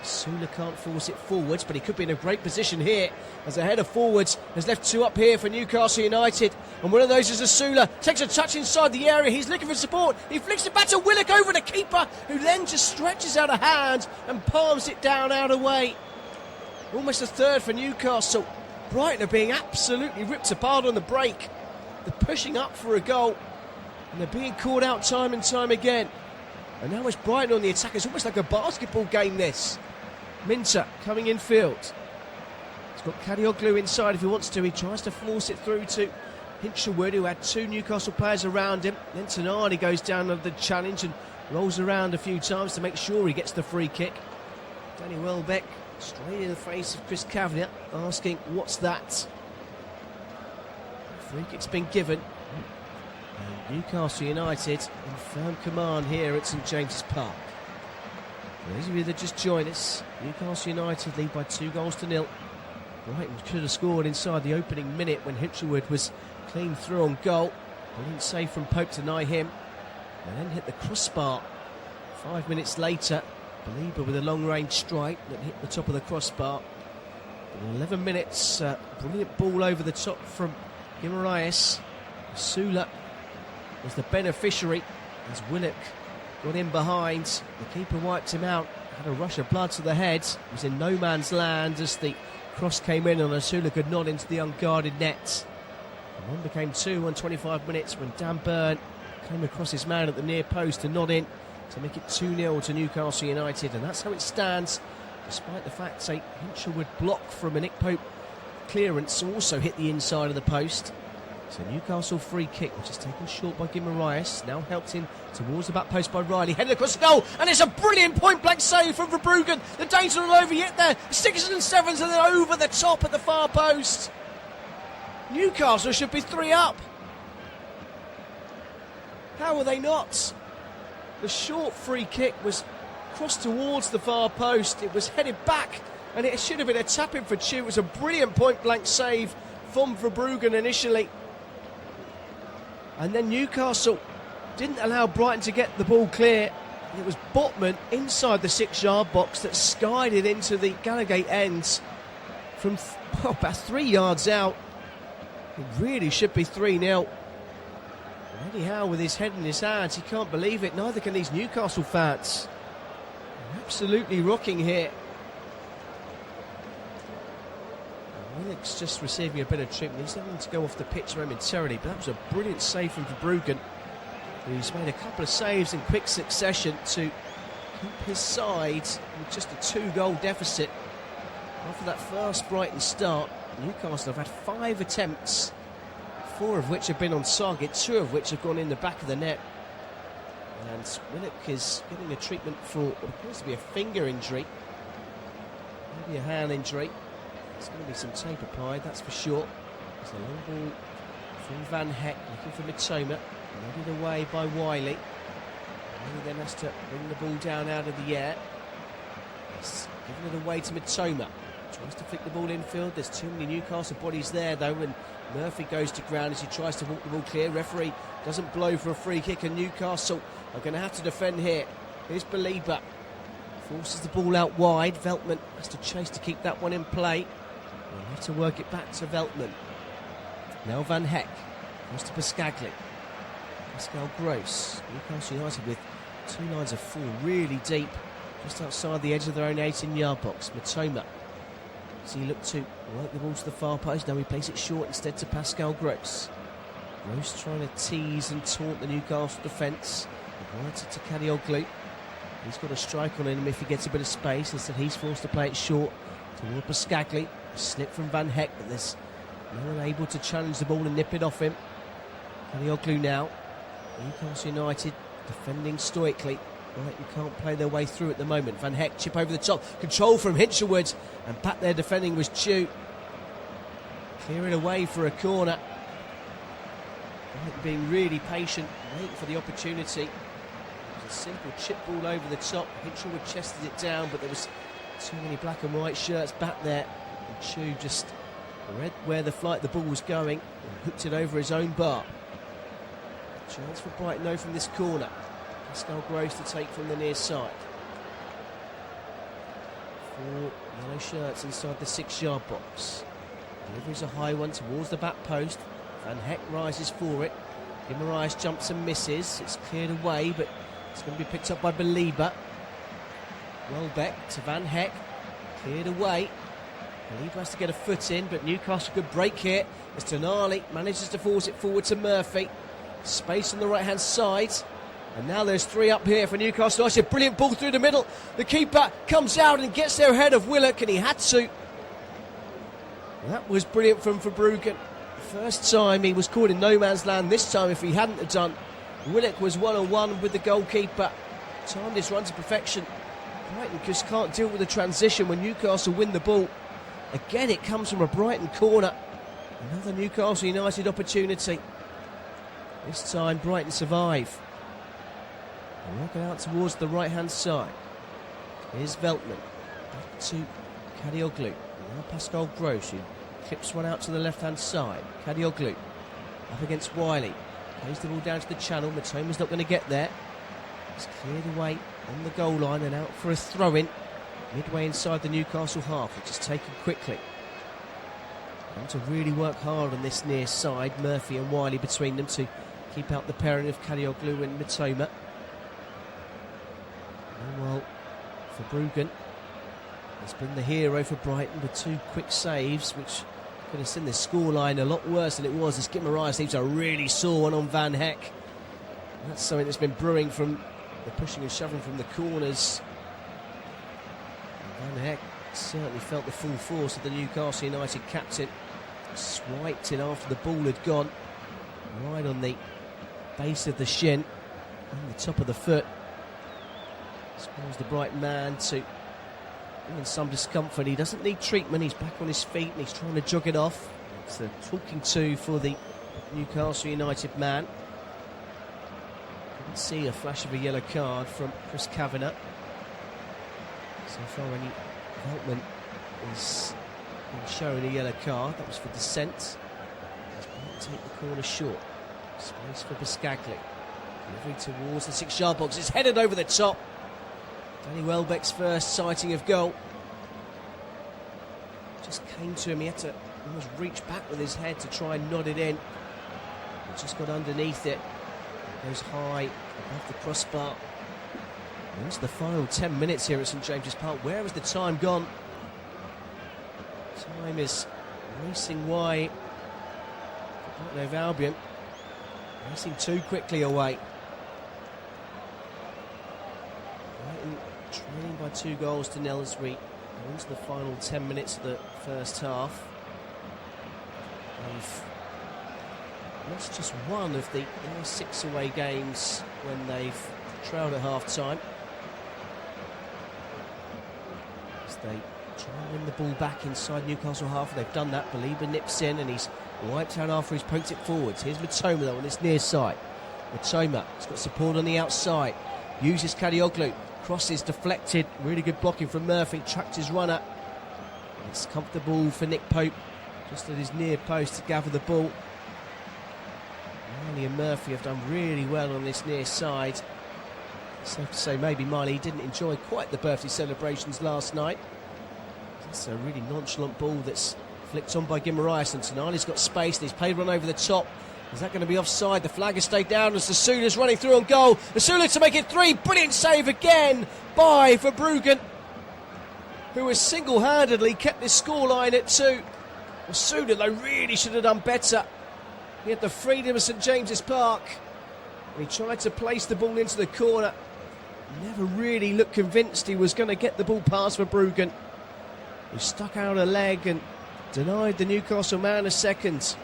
Sula can't force it forwards, but he could be in a great position here as a header forwards has left 2 up here for Newcastle United, and one of those is Asula. Takes a touch inside the area, he's looking for support, he flicks it back to Willock over the keeper, who then just stretches out a hand and palms it down out of way. Almost a third for Newcastle. Brighton are being absolutely ripped apart on the break. They're pushing up for a goal, and they're being caught out time and time again. And now it's Brighton on the attack. It's almost like a basketball game, this. Minter coming in field. He's got Kadioglu inside if he wants to. He tries to force it through to Hinchelwood, who had 2 Newcastle players around him. Then Tenardi goes down under the challenge and rolls around a few times to make sure he gets the free kick. Danny Welbeck straight in the face of Chris Kavanagh, asking, what's that? The free kick's been given. And Newcastle United in firm command here at St James's Park. For those of you that just joined us, Newcastle United lead by 2 goals to 0. Brighton could have scored inside the opening minute when Hinchelwood was clean through on goal. Brilliant save from Pope to deny him. And then hit the crossbar. 5 minutes later, Belieber with a long-range strike that hit the top of the crossbar. In 11 minutes, brilliant ball over the top from Guimaraes. Sula was the beneficiary as Willock got in behind. The keeper wiped him out. Had a rush of blood to the head. He was in no man's land as the cross came in and Sula could nod into the unguarded net. And one became two on 25 minutes when Dan Burn came across his man at the near post to nod in to make it 2-0 to Newcastle United. And that's how it stands, despite the fact a Hinchelwood block from a Nick Pope clearance also hit the inside of the post. So Newcastle free kick, which is taken short by Guimaraes, now helped in towards the back post by Riley, headed across the goal, and it's a brilliant point-blank save from Verbruggen. The Danes are not over yet there, 6s and 7s, and then over the top at the far post. Newcastle should be 3 up. How are they not? The short free kick was crossed towards the far post, it was headed back, and it should have been a tap-in for Chu. It was a brilliant point-blank save from Verbruggen initially. And then Newcastle didn't allow Brighton to get the ball clear. It was Botman inside the 6-yard box that skied it into the Gallowgate ends from about 3 yards out. It really should be 3-0. Eddie Howe with his head in his hands, he can't believe it. Neither can these Newcastle fans. They're absolutely rocking here. Willock's just receiving a bit of treatment. He's having to go off the pitch momentarily, but that was a brilliant save from Verbruggen. He's made a couple of saves in quick succession to keep his side with just a 2-goal deficit. After that first Brighton start, Newcastle have had 5 attempts, 4 of which have been on target, 2 of which have gone in the back of the net. And Willock is getting a treatment for what appears to be a finger injury, maybe a hand injury. There's going to be some tape applied, that's for sure. There's a long ball from Van Heck looking for Mitoma, nodded away by Wiley. Wiley then has to bring the ball down out of the air. He's giving it away to Mitoma. Tries to flick the ball infield. There's too many Newcastle bodies there though, and Murphy goes to ground as he tries to walk the ball clear. Referee doesn't blow for a free kick, and Newcastle are going to have to defend here. Here's Belieber. Forces the ball out wide. Veltman has to chase to keep that one in play. We'll have to work it back to Veltman. Now Van Heck. Goes to Pascagli. Pascal Gross. Newcastle United with 2 lines of 4 really deep, just outside the edge of their own 18-yard box. Mitoma. So he looked to work the ball to the far post. Now he plays it short instead to Pascal Gross. Gross trying to tease and taunt the Newcastle defence. Right it to Kadioglu. He's got a strike on him if he gets a bit of space. Instead he's forced to play it short toward Pascagli. A slip from Van Heck, but there's no one able to challenge the ball and nip it off him. Kadioglu now. Newcastle United defending stoically. Right, you can't play their way through at the moment. Van Heck, chip over the top. Control from Hinchelwood. And back there defending was Chu. Clear it away for a corner. Right, being really patient, waiting for the opportunity. It was a simple chip ball over the top. Hinchelwood chested it down, but there was too many black and white shirts back there. And Chu just read where the ball was going and hooked it over his own bar. Chance for Brighton though from this corner. Pascal Gross to take from the near side. 4 yellow shirts inside the 6-yard box. Delivery's a high one towards the back post. Van Heck rises for it. Guimaraes jumps and misses. It's cleared away, but it's going to be picked up by Belieber. Welbeck to Van Heck. Cleared away. Belieber has to get a foot in, but Newcastle could break here as Tonali manages to force it forward to Murphy. Space on the right-hand side. And now there's 3 up here for Newcastle. It's a brilliant ball through the middle. The keeper comes out and gets there ahead of Willock, and he had to. And that was brilliant from Verbruggen. First time he was caught in no man's land. This time, if he hadn't have done, Willock was one-on-one with the goalkeeper. Timed his run to perfection. Brighton just can't deal with the transition when Newcastle win the ball. Again, it comes from a Brighton corner. Another Newcastle United opportunity. This time, Brighton survive. And working out towards the right-hand side. Here's Veltman. Back to Kadioglu. Now Pascal Gross, who clips one out to the left-hand side. Kadioglu up against Wiley. Plays the ball down to the channel. Matoma's not going to get there. It's cleared away on the goal line and out for a throw-in. Midway inside the Newcastle half, which is taken quickly. And to really work hard on this near side, Murphy and Wiley between them to keep out the pairing of Kadioglu and Matoma. Oh well, for Bruggen, has been the hero for Brighton with 2 quick saves, which could have seen the scoreline a lot worse than it was, as Guimaraes leaves a really sore one on Van Heck. And that's something that's been brewing from the pushing and shoving from the corners. And Van Heck certainly felt the full force of the Newcastle United captain. Swiped it after the ball had gone, right on the base of the shin, on the top of the foot. Spells the Brighton man to in some discomfort. He doesn't need treatment. He's back on his feet and he's trying to jog it off. It's a talking to for the Newcastle United man. Didn't see a flash of a yellow card from Chris Kavanagh. So far, any Veltman is been shown a yellow card. That was for dissent. He's going to take the corner short. Space for Biscagli. Delivery towards the 6-yard box. It's headed over the top. Danny Welbeck's first sighting of goal. Just came to him. He had to almost reach back with his head to try and nod it in. He just got underneath it. Goes high above the crossbar. And into the final 10 minutes here at St James's Park. Where has the time gone? Time is racing wide. Brighton of Albion racing too quickly away. Brighton trailing by 2-0 as we go into the final 10 minutes of the first half. They've lost just one of the last 6 away games when they've trailed at half-time. As they try and win the ball back inside Newcastle half. They've done that. Baliba nips in and he's wiped out after he's poked it forwards. Here's Matoma though on this near side. Matoma has got support on the outside. Uses Kadioglu. Crosses deflected. Really good blocking from Murphy. Tracked his runner. It's comfortable for Nick Pope just at his near post to gather the ball. Miley and Murphy have done really well on this near side. Safe to say maybe Miley didn't enjoy quite the birthday celebrations last night. That's a really nonchalant ball that's flicked on by Guimaraes, and Tonali's got space and he's played one over the top. Is that going to be offside? The flag has stayed down as Sasula's running through on goal. Sasula to make it 3. Brilliant save again by Verbruggen, who has single-handedly kept this scoreline at 2. Sasula though really should have done better. He had the freedom of St James's Park. He tried to place the ball into the corner. Never really looked convinced he was going to get the ball past Verbruggen. He stuck out a leg and denied the Newcastle man a second.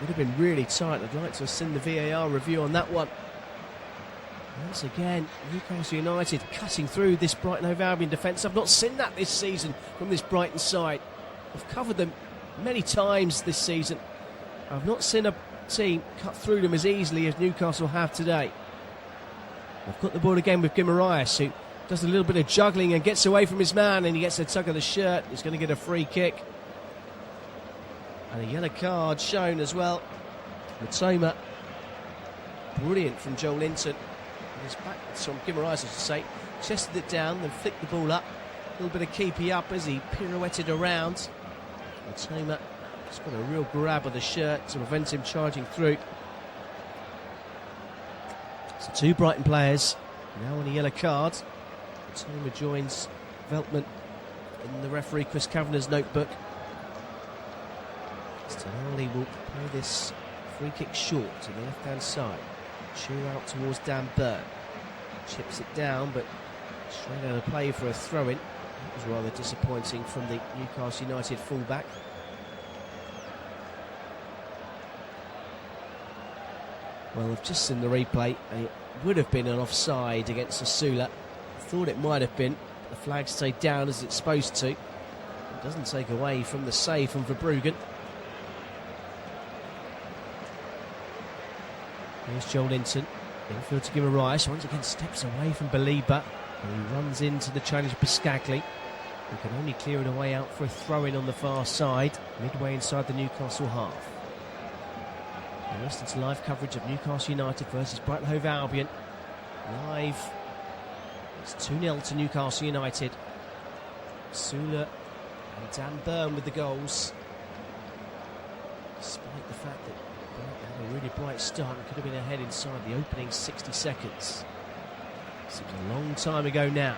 Would have been really tight. I'd like to have seen the VAR review on that one. Once again, Newcastle United cutting through this Brighton Hove Albion defence. I've not seen that this season from this Brighton side. I've covered them many times this season. I've not seen a team cut through them as easily as Newcastle have today. They've got the ball again with Guimaraes, who does a little bit of juggling and gets away from his man, and he gets a tug of the shirt. He's going to get a free kick. And a yellow card shown as well. Matoma. Brilliant from Joel Linton. His back from Guimaraes, I should say. Chested it down, then flicked the ball up. A little bit of keepy up as he pirouetted around. Matoma has got a real grab of the shirt to prevent him charging through. So 2 Brighton players now on a yellow card. Matoma joins Veltman in the referee Chris Kavanagh's notebook. Tonali will play this free kick short to the left-hand side. Chew out towards Dan Burn. Chips it down, but straight out of play for a throw-in. That was rather disappointing from the Newcastle United fullback. Well, I've just seen the replay, and it would have been an offside against Sasula. I thought it might have been, but the flag stayed down as it's supposed to. It doesn't take away from the save from Verbruggen. Here's Joel Linton. Infield to Guimaraes. Once again steps away from Baliba. And he runs into the challenge of Biscagli. He can only clear it away out for a throw-in on the far side, midway inside the Newcastle half. You're listening to live coverage of Newcastle United versus Brighton Hove Albion. Live. It's 2-0 to Newcastle United. Sula and Dan Burn with the goals. Despite the fact that Brighton had a really bright start and could have been ahead inside the opening 60 seconds. Seems a long time ago now.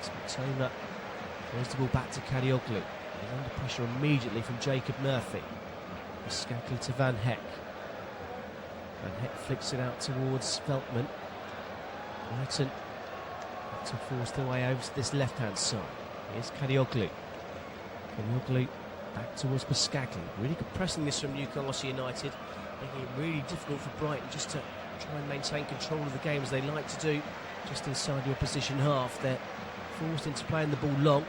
Matoma throws the ball back to Kadioglu. He's under pressure immediately from Jacob Murphy. Skackley to Van Heck. Van Heck flicks it out towards Veltman. Brighton have to force their way over to this left-hand side. Here's Kadioglu. Kadioglu back towards Skackley. Really good pressing this from Newcastle United, making it really difficult for Brighton just to try and maintain control of the game as they like to do just inside the opposition half. They're forced into playing the ball long,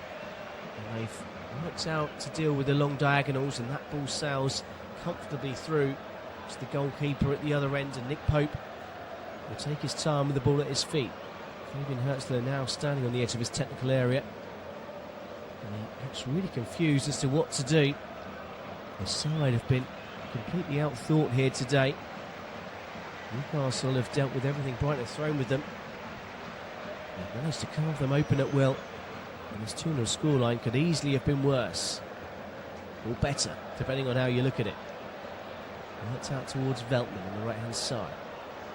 and they've worked out to deal with the long diagonals, and that ball sails comfortably through to the goalkeeper at the other end, and Nick Pope will take his time with the ball at his feet. Fabian Hertzler now standing on the edge of his technical area, and he looks really confused as to what to do. The side have been completely outthought here today. Newcastle have dealt with everything Brighton have thrown with them. They've managed to carve them open at will, and this 2-0 scoreline could easily have been worse, or better, depending on how you look at it. That's out towards Veltman on the right-hand side.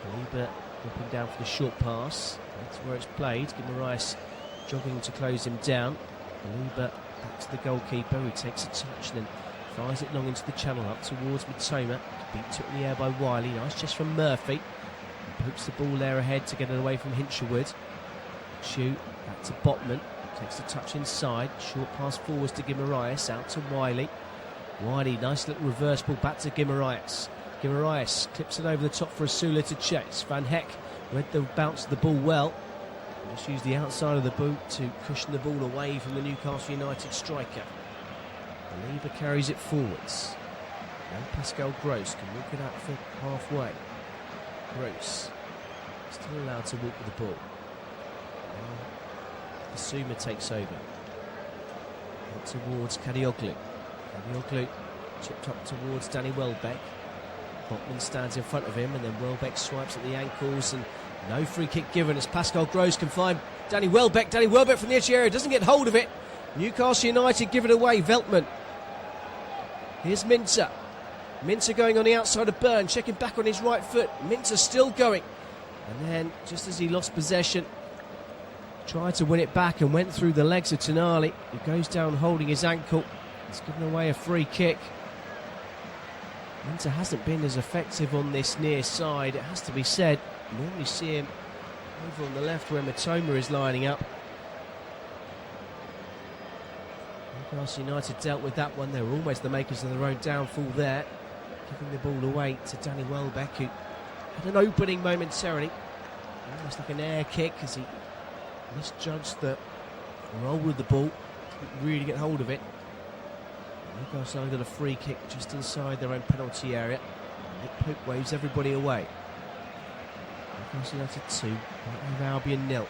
Belieber dropping down for the short pass. That's where it's played. Guimaraes jogging to close him down. Belieber back to the goalkeeper, who takes a touch and then fires it long into the channel up towards Matoma. Beat to it in the air by Wiley. Nice just from Murphy. Pokes the ball there ahead to get it away from Hinshelwood. Shoot back to Botman. Takes the touch inside. Short pass forwards to Guimaraes. Out to Wiley. Wiley, nice little reverse ball back to Guimaraes. Guimaraes clips it over the top for Asula to chase. Van Heck read the bounce of the ball well. Just used the outside of the boot to cushion the ball away from the Newcastle United striker. Belieber carries it forwards. And Pascal Gross can walk it out for halfway. Gross still allowed to walk with the ball. Basuma takes over. Out towards Kadioglu. Kadioglu chipped up towards Danny Welbeck. Botman stands in front of him, and then Welbeck swipes at the ankles, and no free kick given as Pascal Gross can find Danny Welbeck. Danny Welbeck from the edge area doesn't get hold of it. Newcastle United give it away. Veltman. Here's Minter. Minter going on the outside of Byrne, checking back on his right foot. Minter still going. And then, just as he lost possession, tried to win it back and went through the legs of Tonali, who goes down holding his ankle. He's given away a free kick. Minter hasn't been as effective on this near side, it has to be said. You normally see him over on the left where Matoma is lining up. Newcastle United dealt with that one. They were almost the makers of their own downfall there, giving the ball away to Danny Welbeck, who had an opening momentarily, almost like an air kick as he misjudged the roll with the ball, couldn't really get hold of it. Newcastle got a free kick just inside their own penalty area. Nick Pope waves everybody away. Newcastle United 2, Brighton Hove Albion 0.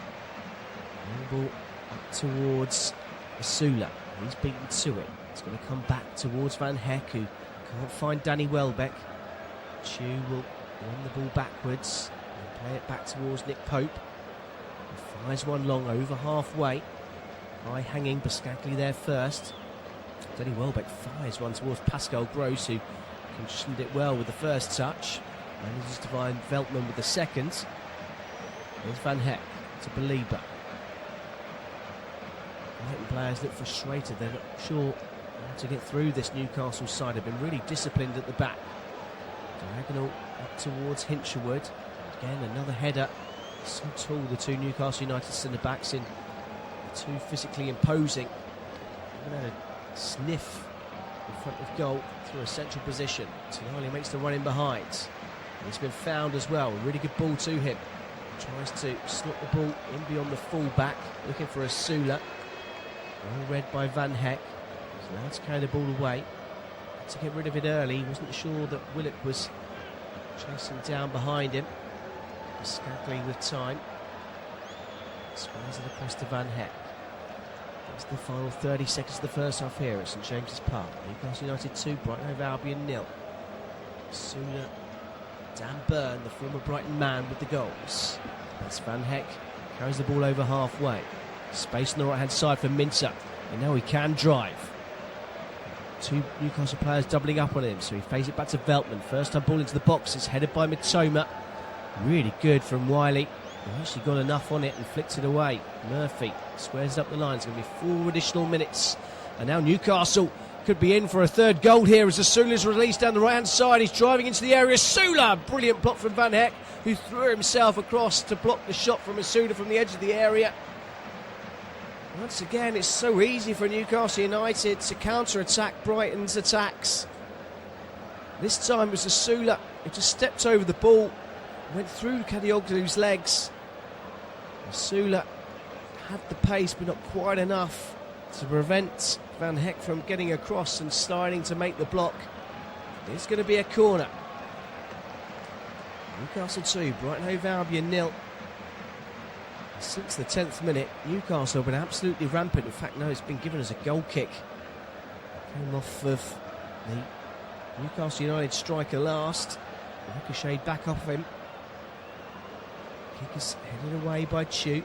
Ball up towards Asula. He's beaten to it. It's going to come back towards Van Heck, who can't find Danny Welbeck. Chu will run the ball backwards and play it back towards Nick Pope. He fires one long over halfway. High hanging, Skackley there first. Danny Welbeck fires one towards Pascal Gross, who conditioned it well with the first touch. Manages to find Veltman with the second. There's Van Heck to Belieber. Brighton players look frustrated. They're not sure how to get through this Newcastle side. They've been really disciplined at the back. Diagonal up towards Hinshelwood. Again, another header. So tall, the two Newcastle United centre-backs in. The two physically imposing. Even had a sniff in front of goal through a central position. Tonali makes the run in behind. And he's been found as well. A really good ball to him. Tries to slot the ball in beyond the full-back. Looking for Asula. Well read by Van Heck. So now to carry the ball away. Had to get rid of it early. He wasn't sure that Willock was chasing down behind him. Skackley with time. Squares it across to Van Heck. It's the final 30 seconds of the first half here at St James's Park. Newcastle United 2, Brighton Hove Albion 0. Sooner, Dan Burn, the former Brighton man, with the goals. That's Van Heck, carries the ball over halfway. Space on the right hand side for Minter, and now he can drive. Two Newcastle players doubling up on him, so he plays it back to Veltman. First time ball into the box, it's headed by Mitoma. Really good from Wiley. He actually got enough on it and flicked it away. Murphy squares up the line. It's going to be 4 additional minutes. And now Newcastle could be in for a third goal here as Asula's released down the right-hand side. He's driving into the area. Asula! Brilliant block from Van Heck, who threw himself across to block the shot from Asula from the edge of the area. Once again, it's so easy for Newcastle United to counter-attack Brighton's attacks. This time it was Asula who just stepped over the ball, went through Kadioglu's legs. Asula had the pace, but not quite enough to prevent Van Heck from getting across and sliding to make the block. It's going to be a corner. Newcastle 2, Brighton Hove Albion 0. Since the 10th minute, Newcastle have been absolutely rampant. In fact, no, it's been given as a goal kick. Came off of the Newcastle United striker last. Ricocheted back off him. Kick is headed away by Chu.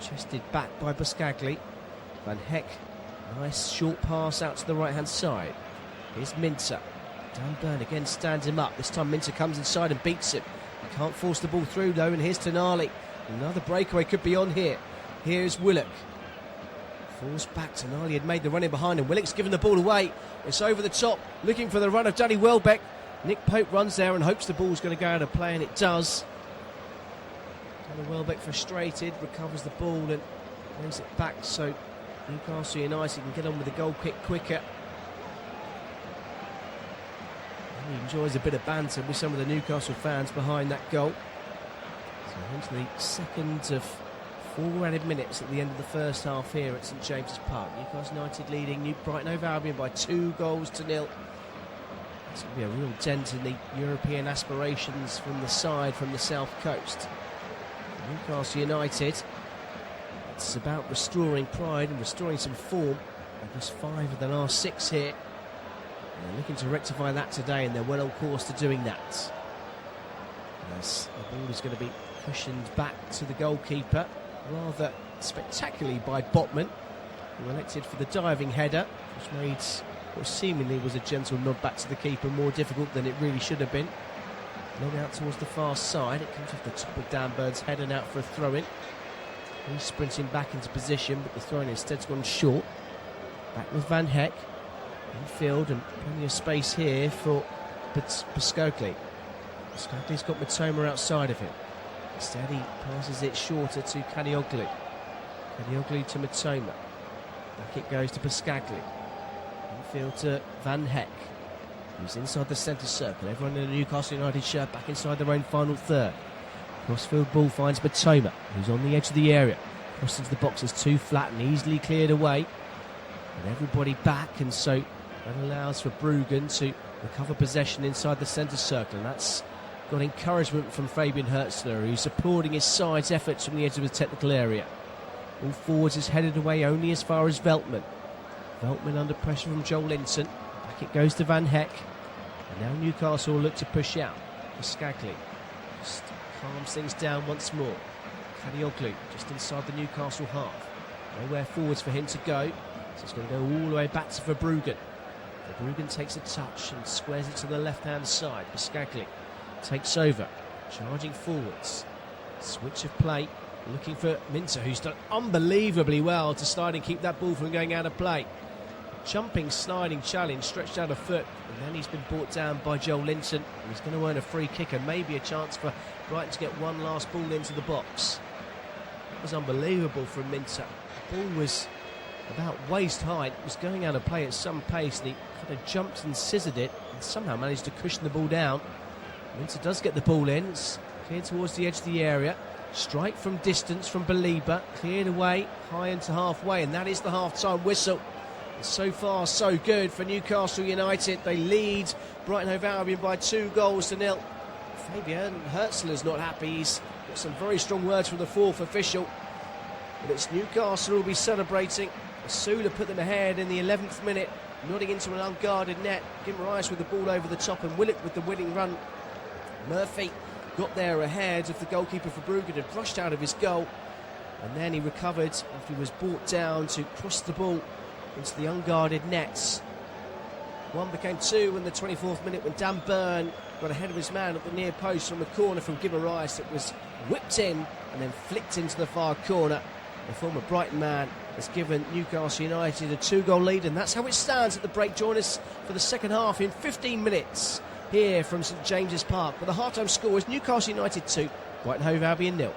Chested back by Buscagli. Van Heck, nice short pass out to the right-hand side. Here's Minter. Dan Burn again stands him up. This time Minter comes inside and beats him. He can't force the ball through though, and here's Tonali. Another breakaway could be on here. Here's Willock. Falls back. Tonali had made the run in behind him. Willock's given the ball away. It's over the top, looking for the run of Danny Welbeck. Nick Pope runs there and hopes the ball's going to go out of play, and it does. Danny Welbeck frustrated, recovers the ball and plays it back so Newcastle United can get on with the goal kick quicker. And he enjoys a bit of banter with some of the Newcastle fans behind that goal. So into the second of 4 added minutes at the end of the first half here at St James's Park. Newcastle United leading Brighton Hove Albion by 2-0. It's going to be a real dent in the European aspirations from the side from the south coast. Newcastle United, it's about restoring pride and restoring some form. And just 5 of the last 6 here. And they're looking to rectify that today, and they're well on course to doing that. As the ball is going to be cushioned back to the goalkeeper, rather spectacularly by Botman, who elected for the diving header, which made what seemingly was a gentle nod back to the keeper more difficult than it really should have been. Long out towards the far side, it comes off the top of Dan Bird's head and out for a throw-in. He's sprinting back into position, but the throw-in instead's gone short. Back with Van Heck, infield, and plenty of space here for Buscagli. Buscagli's got Mitoma outside of him. Instead he passes it shorter to Kadioglu. Kadioglu to Mitoma. Back it goes to Buscagli. Infield to Van Heck, who's inside the centre circle. Everyone in a Newcastle United shirt back inside their own final third. Crossfield ball finds Mitoma, who's on the edge of the area. Crossed into the box is too flat and easily cleared away. And everybody back, and so that allows for Bruggen to recover possession inside the centre circle. And that's got encouragement from Fabian Hertzler, who's applauding his side's efforts from the edge of the technical area. All forwards is headed away only as far as Veltman. Veltman under pressure from Joel Linton. Back it goes to Van Heck. And now Newcastle will look to push out. Buscagli just calms things down once more. Kadioglu just inside the Newcastle half. Nowhere forwards for him to go. So it's going to go all the way back to Verbruggen. Verbruggen takes a touch and squares it to the left-hand side. Buscagli takes over, charging forwards. Switch of play, looking for Minter, who's done unbelievably well to slide and keep that ball from going out of play. Jumping, sliding challenge, stretched out a foot, and then he's been brought down by Joel Linton, and he's going to earn a free kick and maybe a chance for Brighton to get one last ball into the box. That was unbelievable from Minter. The ball was about waist height, was going out of play at some pace, and he kind of jumped and scissored it and somehow managed to cushion the ball down. Minter does get the ball in, it's cleared towards the edge of the area. Strike from distance from Belieber, cleared away high into halfway, and that is the half-time whistle. So far, so good for Newcastle United. They lead Brighton Hove Albion by 2-0. Fabian Hertzler's not happy. He's got some very strong words from the fourth official. But it's Newcastle who will be celebrating Sula put them ahead in the 11th minute, nodding into an unguarded net. Guimaraes with the ball over the top and Willock with the winning run. Murphy got there ahead of the goalkeeper for Brugge, had rushed out of his goal, and then he recovered after he was brought down to cross the ball into the unguarded nets. 1 became 2 in the 24th minute when Dan Burn got ahead of his man at the near post from a corner from Guimaraes that was whipped in and then flicked into the far corner. The former Brighton man has given Newcastle United a 2-goal lead, and that's how it stands at the break. Join us for the second half in 15 minutes here from St James's Park. But the half-time score is Newcastle United 2, Brighton Hove Albion 0.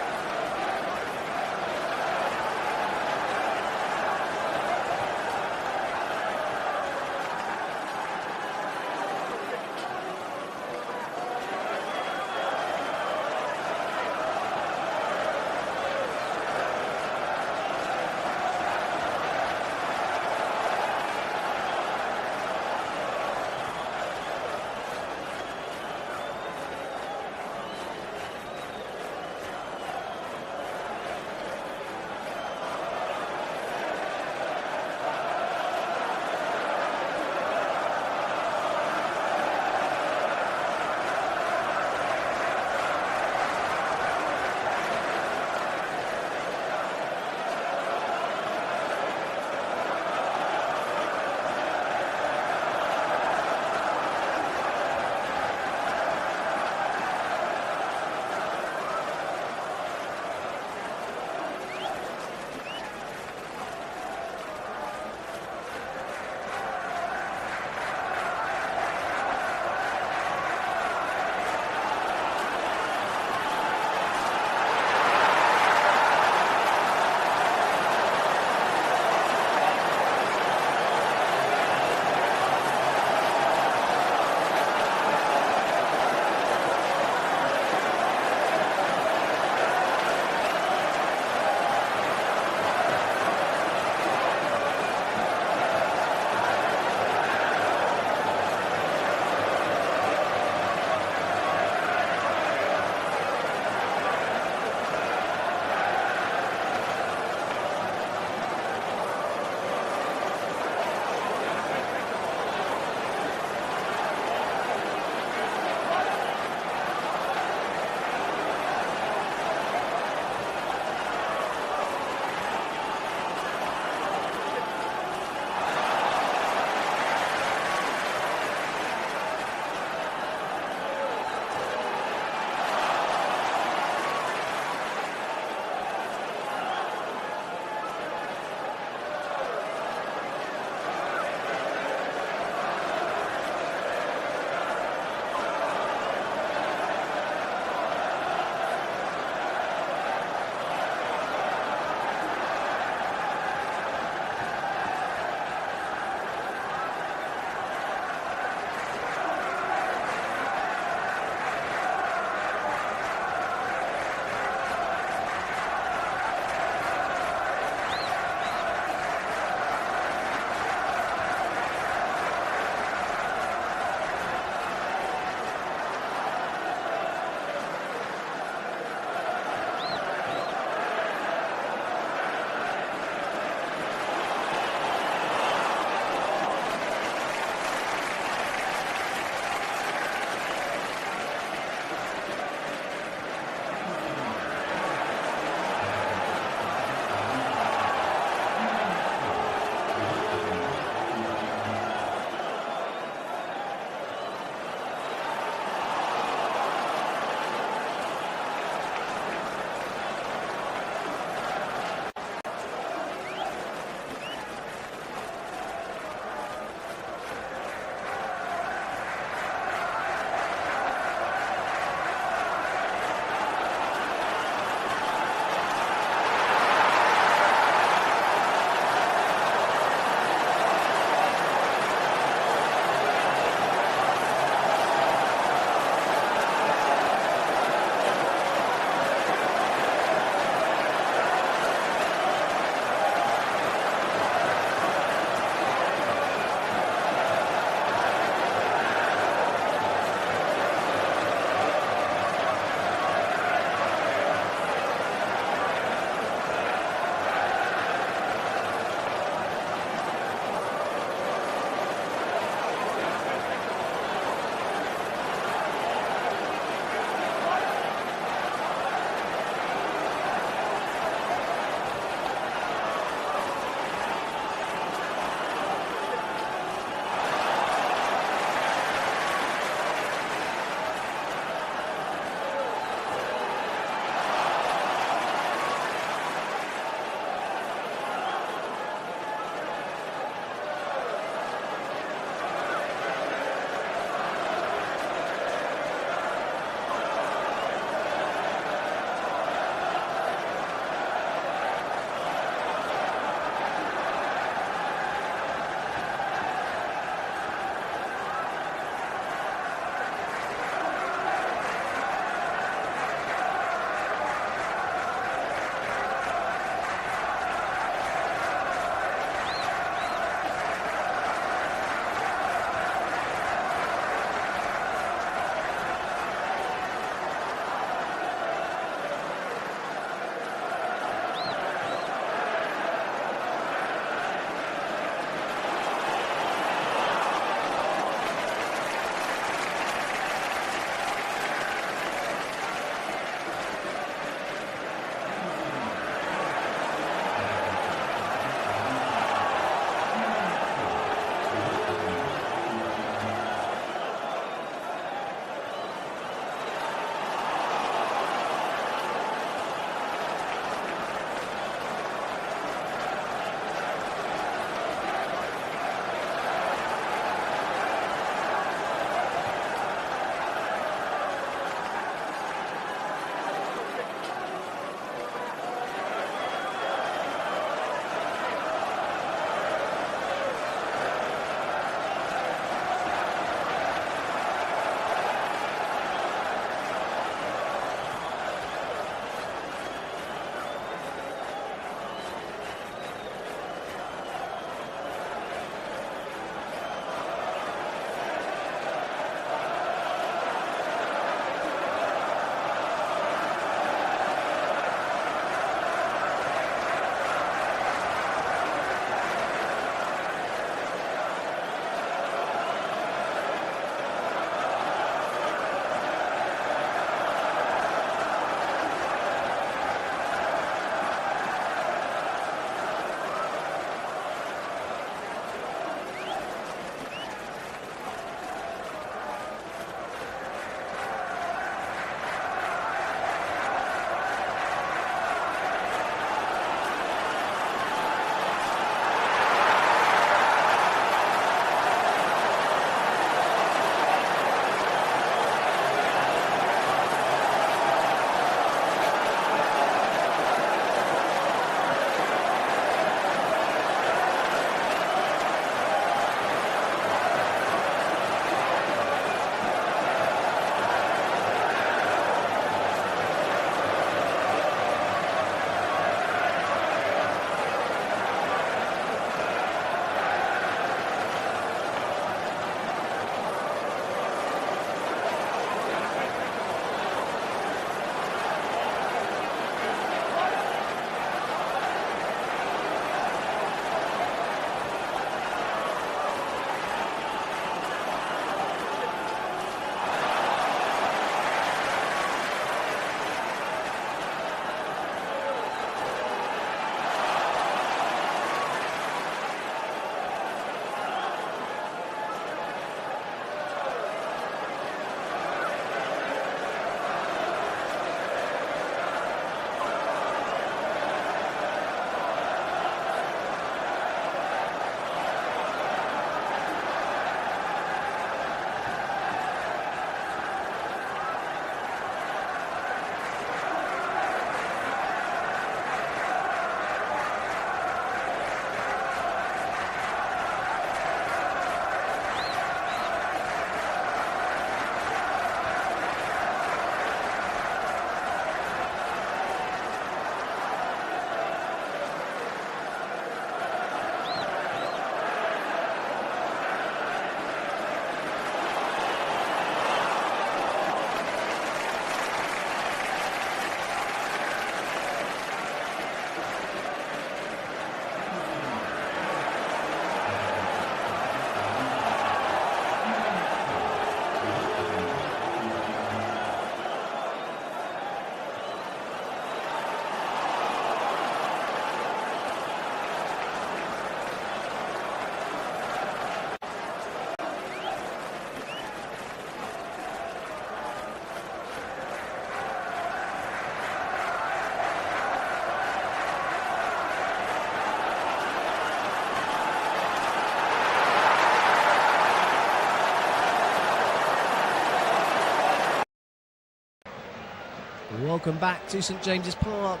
Welcome back to St James's Park.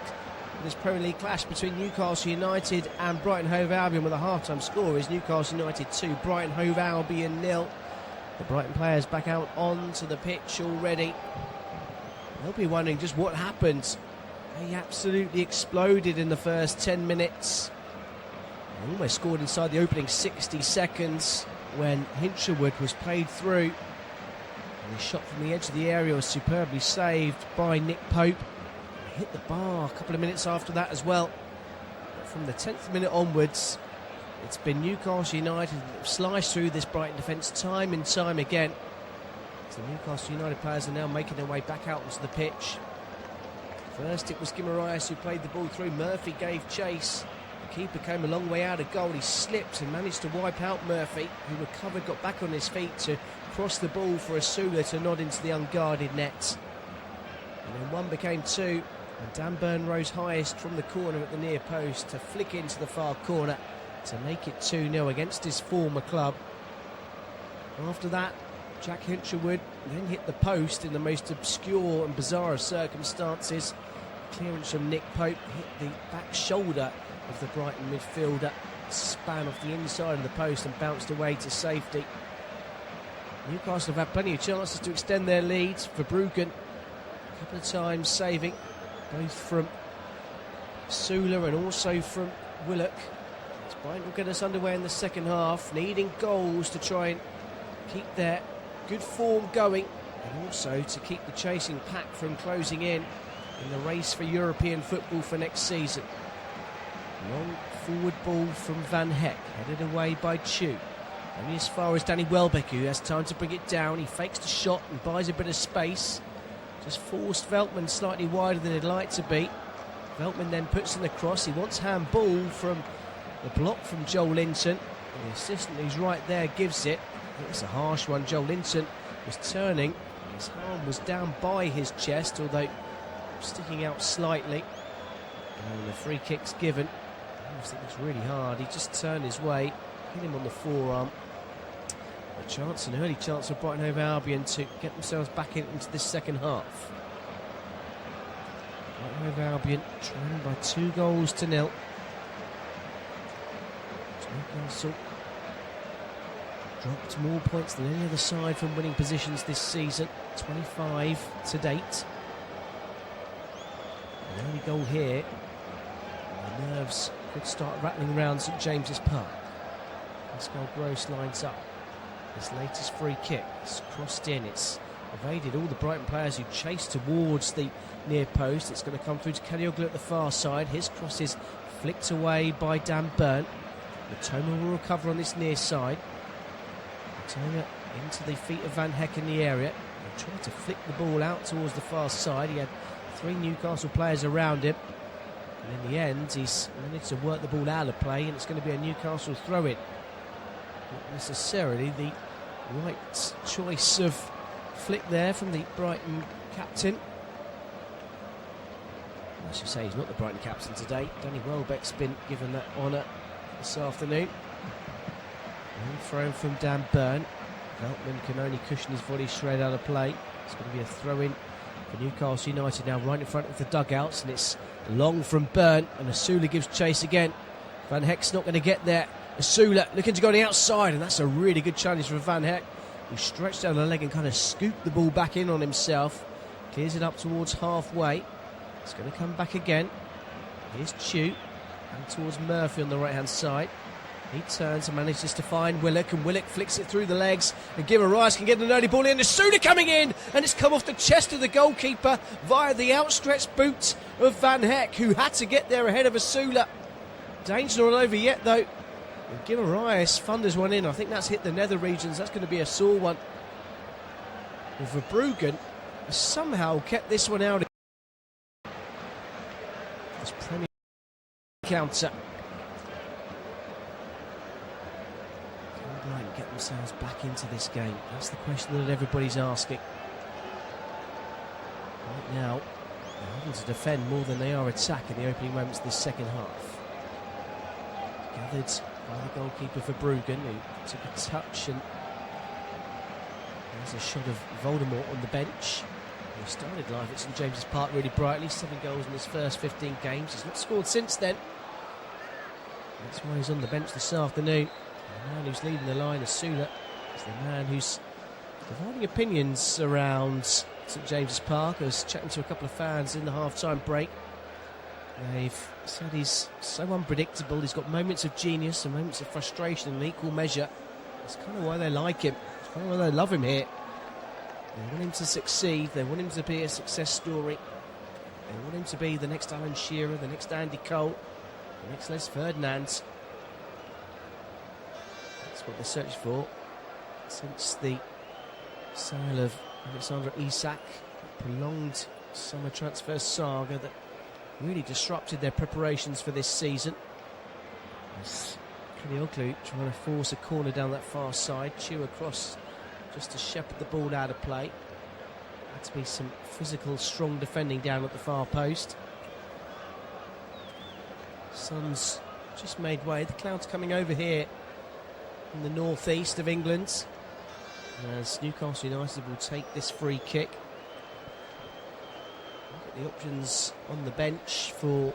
This Premier League clash between Newcastle United and Brighton Hove Albion, with a half-time score is Newcastle United 2, Brighton Hove Albion 0. The Brighton players back out onto the pitch already. They'll be wondering just what happened. They absolutely exploded in the first 10 minutes. They almost scored inside the opening 60 seconds when Hinshelwood was played through. And his shot from the edge of the area was superbly saved by Nick Pope. He hit the bar a couple of minutes after that as well. But from the 10th minute onwards, it's been Newcastle United that have sliced through this Brighton defence time and time again. So the Newcastle United players are now making their way back out onto the pitch. First it was Guimaraes who played the ball through. Murphy gave chase. The keeper came a long way out of goal. He slipped and managed to wipe out Murphy, who recovered, got back on his feet to cross the ball for Asula to nod into the unguarded net. And then one became two, and Dan Burn rose highest from the corner at the near post to flick into the far corner to make it 2-0 against his former club. After that, Jack Hinshelwood then hit the post in the most obscure and bizarre of circumstances. Clearance from Nick Pope hit the back shoulder of the Brighton midfielder, span off the inside of the post and bounced away to safety. Newcastle have had plenty of chances to extend their lead. Verbruggen a couple of times saving, both from Sula and also from Willock. Brighton will get us underway in the second half, needing goals to try and keep their good form going, and also to keep the chasing pack from closing in the race for European football for next season. Long forward ball from Van Heck, headed away by Chu. Only as far as Danny Welbeck, who has time to bring it down. He fakes the shot and buys a bit of space. Just forced Veltman slightly wider than he'd like to be. Veltman then puts in the cross. He wants handball from the block from Joel Linton. The assistant who's right there gives it. It's a harsh one. Joel Linton was turning. His arm was down by his chest, although sticking out slightly. And the free kick's given. I think it's really hard. He just turned his way, hit him on the forearm. A chance, an early chance for Brighton Hove Albion to get themselves back into this second half. Brighton Hove Albion trailing by 2-0. Newcastle dropped more points than any other side from winning positions this season, 25 to date. An early goal here, and the nerves could start rattling around St James's Park. Pascal Gross lines up his latest free kick. It's crossed in, it's evaded all the Brighton players who chase towards the near post. It's going to come through to Kalioglu at the far side. His cross is flicked away by Dan Burn. Matoma will recover on this near side. Matoma into the feet of Van Heck in the area. He tried to flick the ball out towards the far side. He had 3 Newcastle players around him. And in the end, he's managed to work the ball out of play, and it's going to be a Newcastle throw-in. Not necessarily the right choice of flick there from the Brighton captain. I should say he's not the Brighton captain today. Danny Welbeck's been given that honour this afternoon. And thrown from Dan Burn. Veltman can only cushion his volley straight out of play. It's going to be a throw-in for Newcastle United now, right in front of the dugouts, and it's long from Burn, and Asula gives chase again. Van Heck's not going to get there. Asula looking to go on the outside, and that's a really good challenge for Van Heck, who stretched out the leg and kind of scooped the ball back in on himself. Clears it up towards halfway. It's going to come back again. Here's Chu, and towards Murphy on the right-hand side. He turns and manages to find Willock, and Willock flicks it through the legs, and Guimaraes can get an early ball in. Asula coming in, and it's come off the chest of the goalkeeper via the outstretched boot of Van Heck, who had to get there ahead of Asula. Danger not over yet, though. And Guimaraes thunders one in. I think that's hit the nether regions. That's going to be a sore one. And Verbruggen has somehow kept this one out. This Premier counter. Can Brighton get themselves back into this game? That's the question that everybody's asking. Right now, they're having to defend more than they are attack in the opening moments of this second half. Gathered by the goalkeeper for Verbruggen, who took a touch, and there's a shot of Voldemort on the bench. He started life at St James's Park really brightly, 7 goals in his first 15 games. He's not scored since then. That's why he's on the bench this afternoon. The man who's leading the line, Asula, is the man who's dividing opinions around St James's Park. I was chatting to a couple of fans in the half-time break. They've said he's so unpredictable. He's got moments of genius and moments of frustration in equal measure. That's kind of why they like him. That's kind of why they love him here. They want him to succeed. They want him to be a success story. They want him to be the next Alan Shearer, the next Andy Cole, the next Les Ferdinand. That's what they're searching for. Since the sale of Alexander Isak, a prolonged summer transfer saga that really disrupted their preparations for this season. Kanioglu trying to force a corner down that far side, chew across just to shepherd the ball out of play. Had to be some physical, strong defending down at the far post. Sun's just made way. The clouds coming over here in the northeast of England as Newcastle United will take this free kick. Look at the options on the bench for